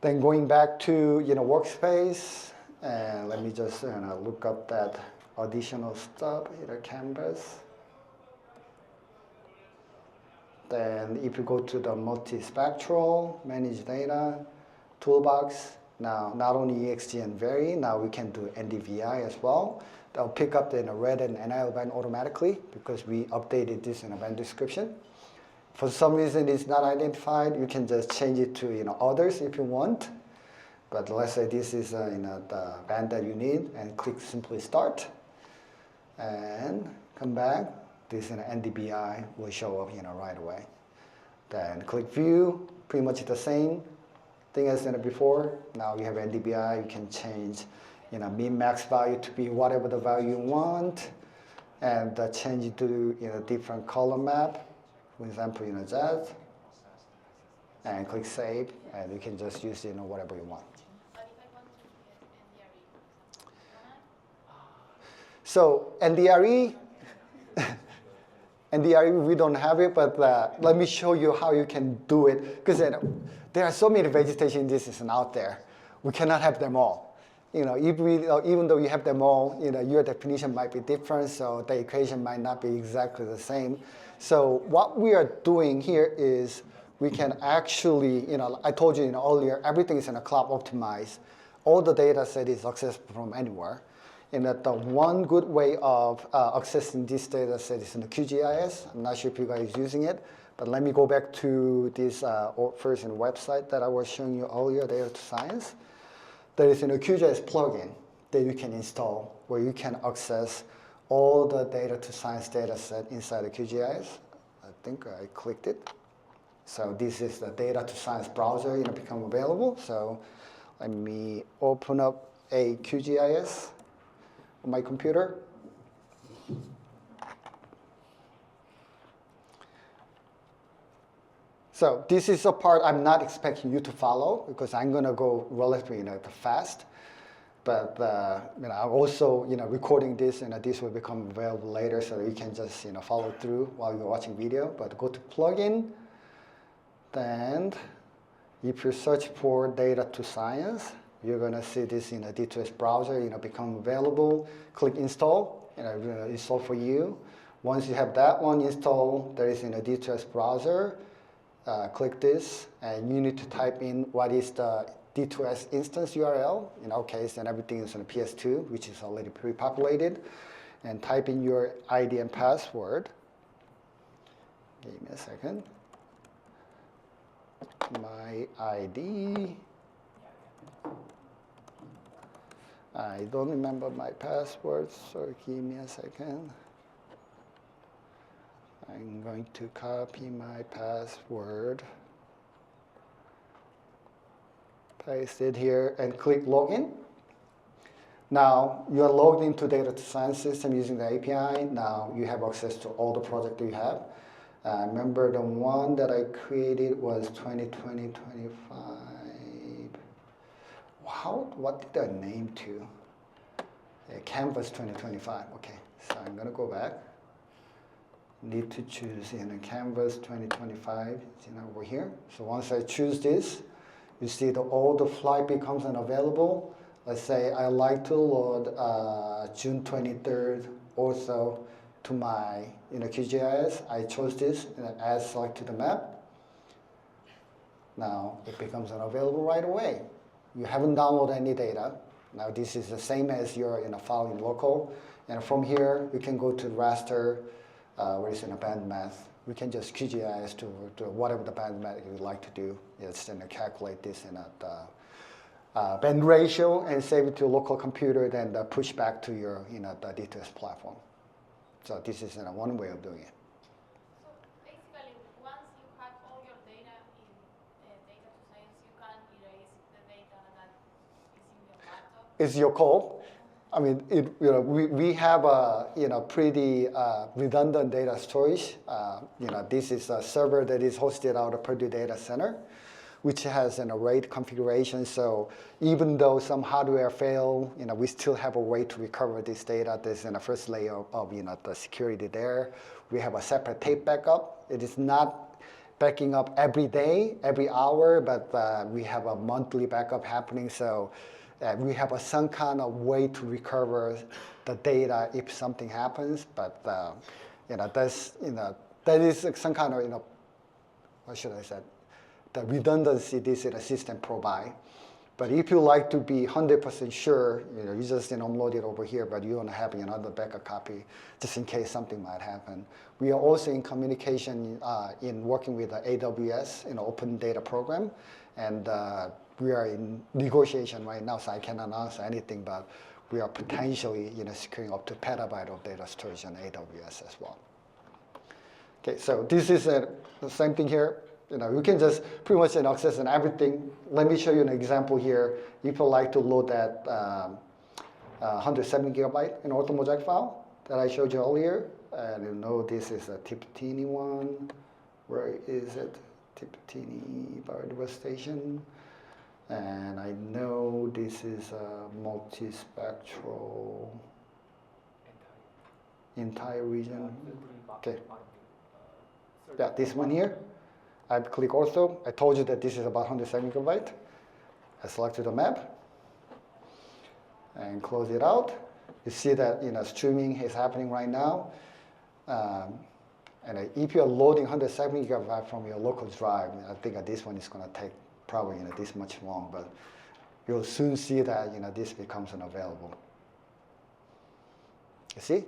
Speaker 1: Then going back to workspace, and let me just look up that additional stuff, canvas. Then if you go to the multispectral, manage data, toolbox, now not only EXG and vary, now we can do NDVI as well. They'll pick up the red and NIL band automatically because we updated this in a band description. For some reason it's not identified, you can just change it to others if you want. But let's say this is the band that you need, and click simply Start. And come back. this NDBI will show up right away. Then click view, pretty much the same thing as before. Now you have NDBI, you can change min max value to be whatever the value you want, and change it to different color map, for example that, and click save, and you can just use whatever you want.
Speaker 8: But if I want to get NDRE,
Speaker 1: So NDRE, we don't have it, but let me show you how you can do it, because there are so many vegetation indices out there. We cannot have them all. Even though you have them all, your definition might be different, so the equation might not be exactly the same. So what we are doing here is we can actually, I told you earlier, everything is in a cloud optimized. All the data set is accessible from anywhere. And that the one good way of accessing this data set is in the QGIS. I'm not sure if you guys are using it, but let me go back to this first website that I was showing you earlier, Data to Science. There is a QGIS plugin that you can install where you can access all the Data to Science data set inside the QGIS. I think I clicked it. So this is the Data to Science browser become available. So let me open up a QGIS on my computer. So this is a part I'm not expecting you to follow because I'm going to go relatively fast. But I'm also recording this, and this will become available later, so you can just follow through while you're watching video. But go to plugin, then if you search for Data to Science, you're going to see this in a D2S browser become available. Click install, install for you. Once you have that one installed, there is in a D2S browser. Click this, and you need to type in what is the D2S instance URL. In our case, and everything is on PS2, which is already pre-populated. And type in your ID and password. Give me a second. My ID. I don't remember my password, so give me a second. I'm going to copy my password, paste it here, and click login. Now you're logged into Data to Science system using the API. Now you have access to all the projects you have. Remember the one that I created was 2020-25. Wow, what did I name to? Canvas 2025. Okay, so I'm going to go back. Need to choose Canvas 2025 over here. So once I choose this, you see all the flight becomes unavailable. Let's say I like to load June 23rd Ortho to my QGIS. I chose this and add select to the map. Now it becomes unavailable right away. You haven't downloaded any data. Now this is the same as your file in local. And from here, you can go to Raster, where it's in a band math. We can just QGIS to whatever the band math you would like to do. Just calculate this in a band ratio and save it to a local computer, then push back to your the D2S platform. So this is one way of doing it.
Speaker 8: So basically, once you have all your data in Data to Science, you can erase the data that is in your laptop.
Speaker 1: It's your call. I mean, we have a pretty redundant data storage. This is a server that is hosted out of Purdue Data Center, which has an array configuration. So even though some hardware fail, we still have a way to recover this data. There's in the first layer of the security there. We have a separate tape backup. It is not backing up every day, every hour, but we have a monthly backup happening. So we have some kind of way to recover the data if something happens. But that is some kind of what should I say? The redundancy this system provide. But if you like to be 100% sure, you just upload it over here, but you want to have another backup copy just in case something might happen. We are also in communication in working with the AWS Open Data Program, and we are in negotiation right now, so I cannot announce anything, but we are potentially securing up to petabyte of data storage on AWS as well. Okay, so this is the same thing here. You can just pretty much access and everything. Let me show you an example here. If you like to load that 107 gigabyte in Ortho mosaic file that I showed you earlier, and you know this is a Tiptini one. Where is it? Tiptini biodiversity station. And I know this is a multispectral entire region. Okay. Yeah, this one here. I click Ortho. I told you that this is about 107 gigabyte. I selected the map and close it out. You see that streaming is happening right now. And if you're loading 170 gigabyte from your local drive, I think this one is going to take probably this much long, but you'll soon see that this becomes unavailable. You see,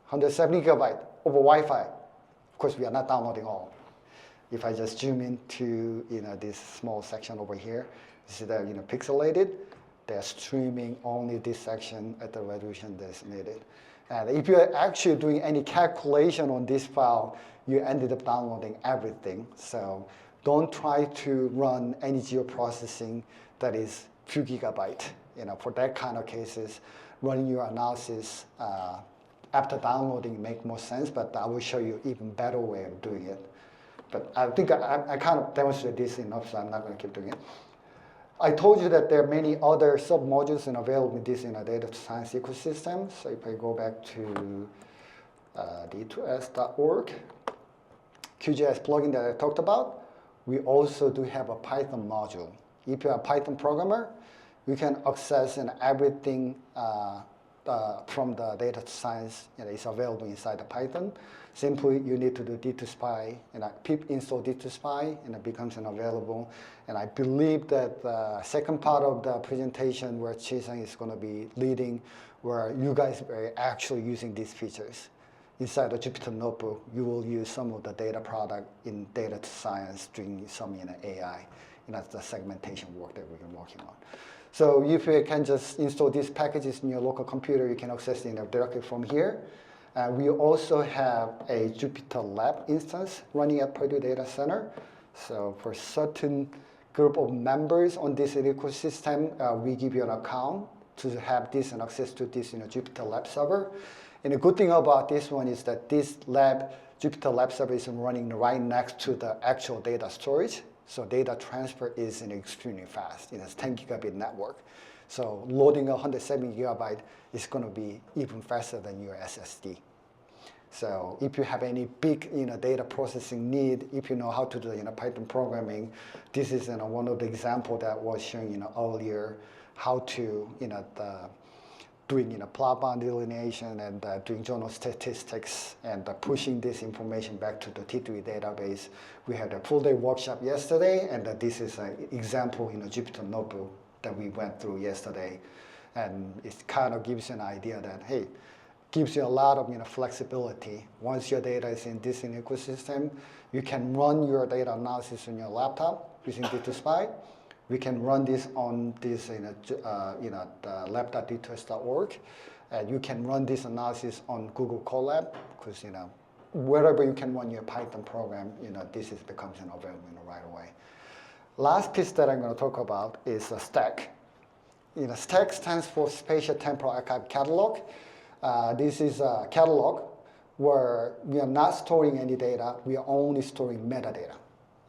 Speaker 1: 170 gigabyte over Wi-Fi. Of course, we are not downloading all. If I just zoom into this small section over here, you see that pixelated. They're streaming only this section at the resolution that's needed. And if you're actually doing any calculation on this file, you ended up downloading everything. So don't try to run any geoprocessing that is few gigabyte. For that kind of cases, running your analysis after downloading make more sense, but I will show you even better way of doing it. But I think I kind of demonstrated this enough, so I'm not going to keep doing it. I told you that there are many other sub-modules available in this data science ecosystem. So if I go back to D2S.org, QGIS plugin that I talked about, we also do have a Python module. If you're a Python programmer, you can access everything from the data science is available inside the Python. Simply, you need to do D2Spy, pip install D2Spy, and it becomes available. And I believe that the second part of the presentation where Chi-Sung is going to be leading, where you guys are actually using these features. Inside the Jupyter Notebook, you will use some of the data product in data science doing some AI. That's the segmentation work that we've been working on. So if you can just install these packages in your local computer, you can access it directly from here. We also have a Jupyter Lab instance running at Purdue Data Center. So for certain group of members on this ecosystem, we give you an account to have this and access to this Jupyter Lab server. And the good thing about this one is that this Jupyter Lab server is running right next to the actual data storage. So data transfer is extremely fast. It's 10 gigabit network. So loading 170 gigabyte is going to be even faster than your SSD. So if you have any big data processing need, if you know how to do Python programming, this is one of the examples that was shown earlier, how to doing plot bound delineation and doing journal statistics and pushing this information back to the T3 database. We had a full day workshop yesterday, and this is an example in a Jupyter Notebook that we went through yesterday. And it kind of gives you an idea that, hey, gives you a lot of flexibility. Once your data is in this ecosystem, you can run your data analysis on your laptop using D2Spy. We can run this on this the lab.d2s.org, and you can run this analysis on Google Colab, because wherever you can run your Python program, this becomes available right away. Last piece that I'm going to talk about is a STAC. STAC stands for Spatial Temporal Archive Catalog. This is a catalog where we are not storing any data, we are only storing metadata.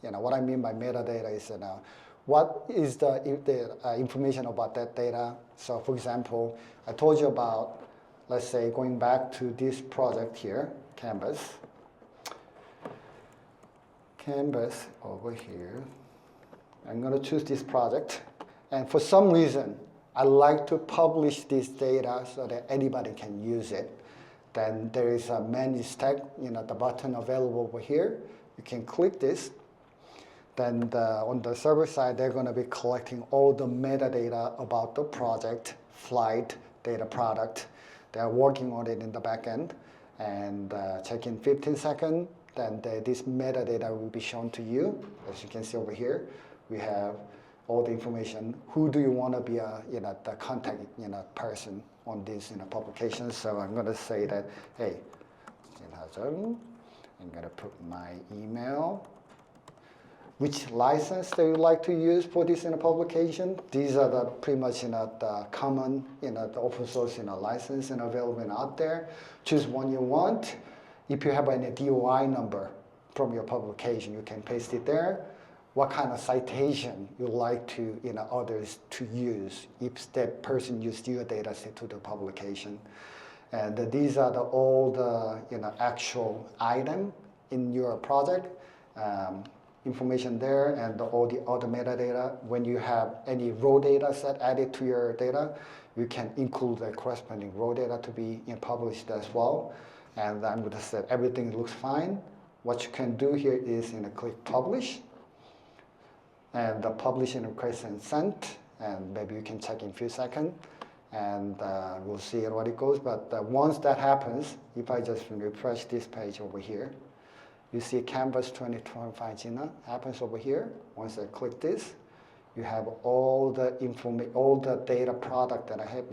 Speaker 1: What I mean by metadata is what is the information about that data. So for example, I told you about, let's say, going back to this project here, Canvas. Canvas over here. I'm going to choose this project. And for some reason, I like to publish this data so that anybody can use it. Then there is a manage STAC, the button available over here. You can click this. Then on the server side, they're going to be collecting all the metadata about the project, flight, data product. They're working on it in the back end. And check in 15 seconds, then this metadata will be shown to you. As you can see over here, we have all the information. Who do you want to be the contact person on this publication? So I'm going to say that, hey, Jinha Jung, I'm gonna put my email. Which license that you like to use for this publication? These are the pretty much the common the open source license available out there. Choose one you want. If you have any DOI number from your publication, you can paste it there. What kind of citation you like to others to use if that person used your data set to the publication. And these are all the actual item in your project. Information there and all the other metadata. When you have any raw data set added to your data, you can include the corresponding raw data to be published as well. And I'm going to say everything looks fine. What you can do here is click publish. And the publishing request and sent. And maybe you can check in a few seconds. And we'll see what it goes. But once that happens, if I just refresh this page over here, you see Canvas 2025 Jinha happens over here. Once I click this, you have all the data product that I have.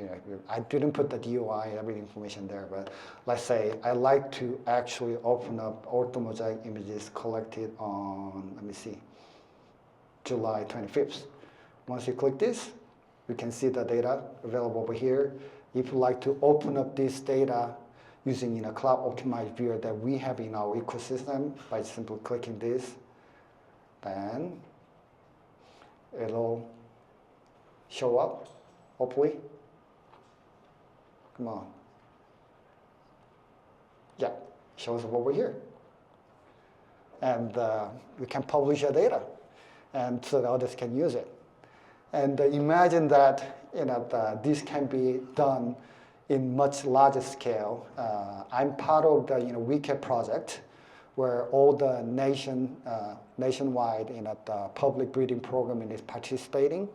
Speaker 1: I didn't put the DOI, every information there, but let's say I like to actually open up Ortho mosaic images collected on, let me see, July 25th. Once you click this, you can see the data available over here. If you like to open up this data using a cloud optimized viewer that we have in our ecosystem by simply clicking this, then it'll show up, hopefully. Come on. Yeah, shows up over here. And we can publish our data, and so the others can use it. And imagine that this can be done in much larger scale. I'm part of the WeCat project, where all the nationwide the public breeding program is participating.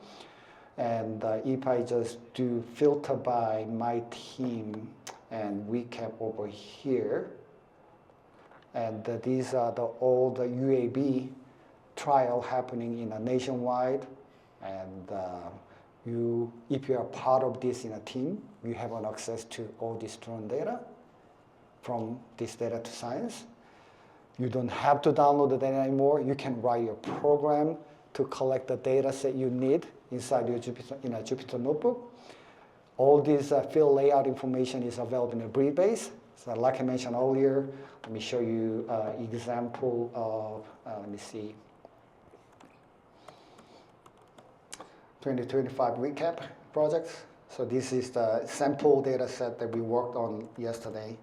Speaker 1: And if I just do filter by my team and WeCat over here, and these are all the UAB trial happening nationwide, and if you are part of this team, you have access to all this drone data from this data to science. You don't have to download the data anymore. You can write your program to collect the data set you need inside your Jupyter notebook. All this field layout information is available in the BreedBase. So like I mentioned earlier, let me show you an example of, let me see, 2025 recap projects. So this is the sample data set that we worked on yesterday.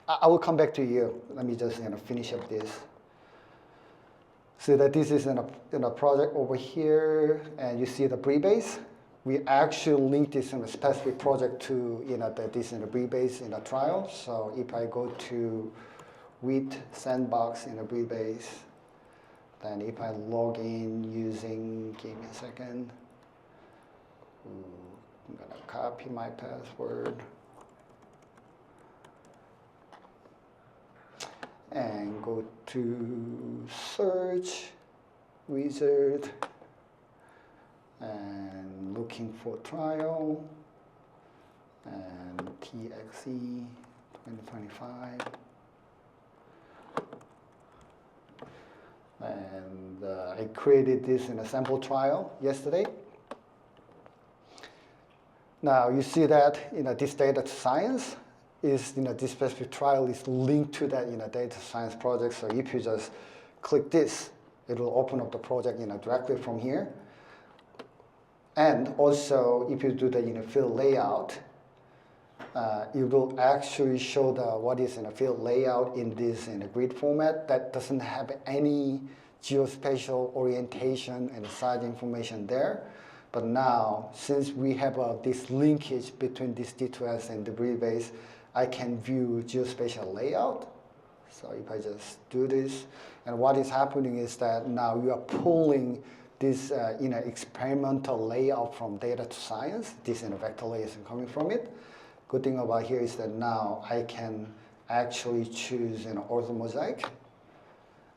Speaker 1: I will come back to you. Let me just finish up this. So that this is in a project over here, and you see the BreedBase. We actually linked this in a specific project to this in the BreedBase in a trial. So if I go to with sandbox in the BreedBase, then if I log in using, give me a second. I'm gonna copy my password and go to search wizard and looking for trial and TXE 2025, and I created this in a sample trial yesterday. Now you see that this data science is this specific trial is linked to that data science project. So if you just click this, it will open up the project directly from here. And also, if you do the field layout, it will actually show what is in a field layout in this grid format that doesn't have any geospatial orientation and size information there. But now, since we have this linkage between this D2S and the BreedBase, I can view geospatial layout. So if I just do this, and what is happening is that now you are pulling this experimental layout from data to science. This vector layer is coming from it. Good thing about here is that now I can actually choose Ortho mosaic,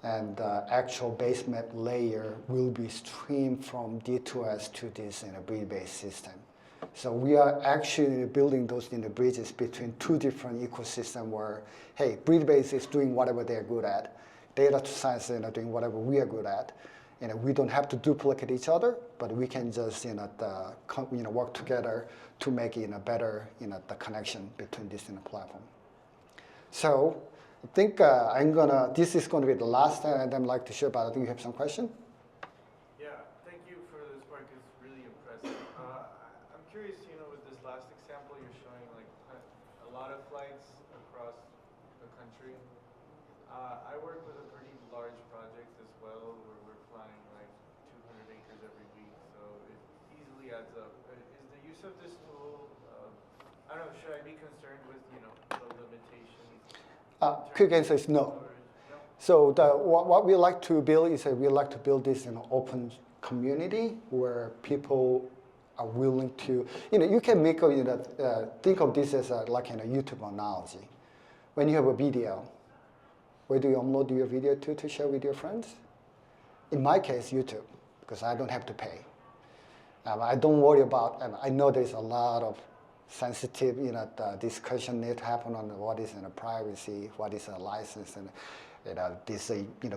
Speaker 1: and the actual base map layer will be streamed from D2S to this BreedBase system. So we are actually building those bridges between two different ecosystems where, hey, BreedBase is doing whatever they're good at. Data science is doing whatever we are good at. We don't have to duplicate each other, but we can just work together to make it a better the connection between this platform. So I think this is going to be the last thing I'd like to share, but I think you have some question?
Speaker 3: Yeah, thank you for this work. It's really impressive. I'm curious, with this last example, you're showing like a lot of flights across the country. I work with a pretty large project as well, where we're flying like 200 acres every week, so it easily adds up. Is the use of this tool, I don't know, should I be concerned with, the limitations?
Speaker 1: Quick answer is no. So what we like to build is we like to build this in an open community where people are willing to, you can make think of this as like in a YouTube analogy. When you have a video, where do you upload your video to share with your friends? In my case, YouTube, because I don't have to pay. I don't worry about, I know there's a lot of sensitive, the discussion need to happen on what is privacy, what is a license, and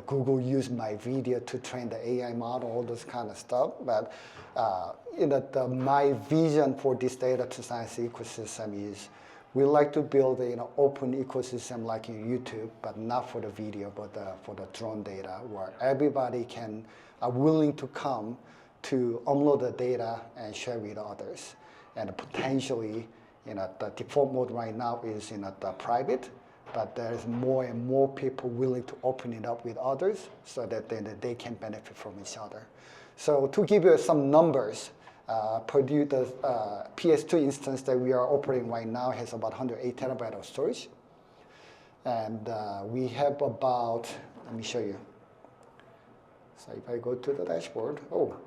Speaker 1: Google used my video to train the AI model, all this kind of stuff. But my vision for this data to science ecosystem is we like to build an open ecosystem like in YouTube, but not for the video, but for the drone data, where everybody are willing to come to upload the data and share with others. And potentially, the default mode right now is the private, but there's more and more people willing to open it up with others so that then they can benefit from each other. So to give you some numbers, Purdue, the PS2 instance that we are operating right now has about 108 terabytes of storage. And we have about, let me show you. So if I go to the dashboard,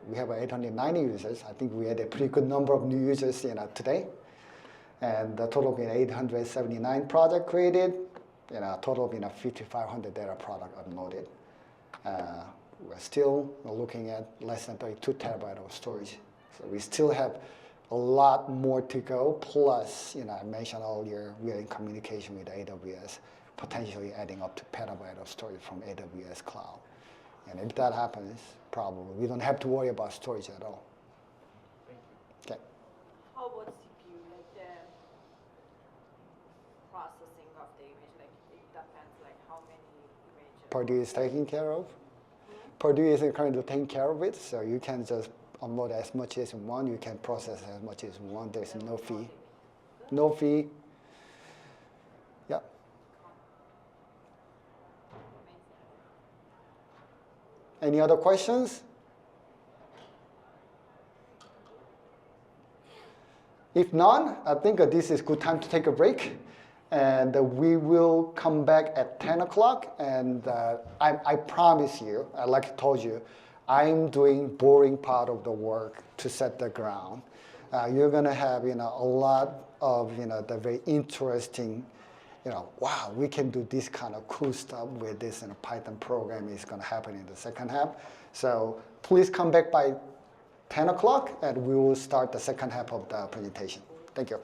Speaker 1: we have 890 users. I think we had a pretty good number of new users today. And the total of 879 project created, a total of 5,500 data product uploaded. We're still looking at less than 32 terabytes of storage. So we still have a lot more to go. Plus, I mentioned earlier, we are in communication with AWS, potentially adding up to petabyte of storage from AWS cloud. And if that happens, probably we don't have to worry about storage at all.
Speaker 3: Thank you.
Speaker 1: Okay.
Speaker 6: How about CPU, like the processing of the image? Like it depends, like how many images.
Speaker 1: Purdue is taking care of. Purdue is currently taking care of it, so you can just upload as much as you want. You can process as much as you want. There's no fee. No fee. Yeah. Any other questions? If none, I think this is a good time to take a break. And we will come back at 10 o'clock. And I promise you, like I told you, I'm doing boring part of the work to set the ground. You're going to have a lot of the very interesting, wow, we can do this kind of cool stuff with this Python program is going to happen in the second half. So please come back by 10 o'clock and we will start the second half of the presentation. Thank you.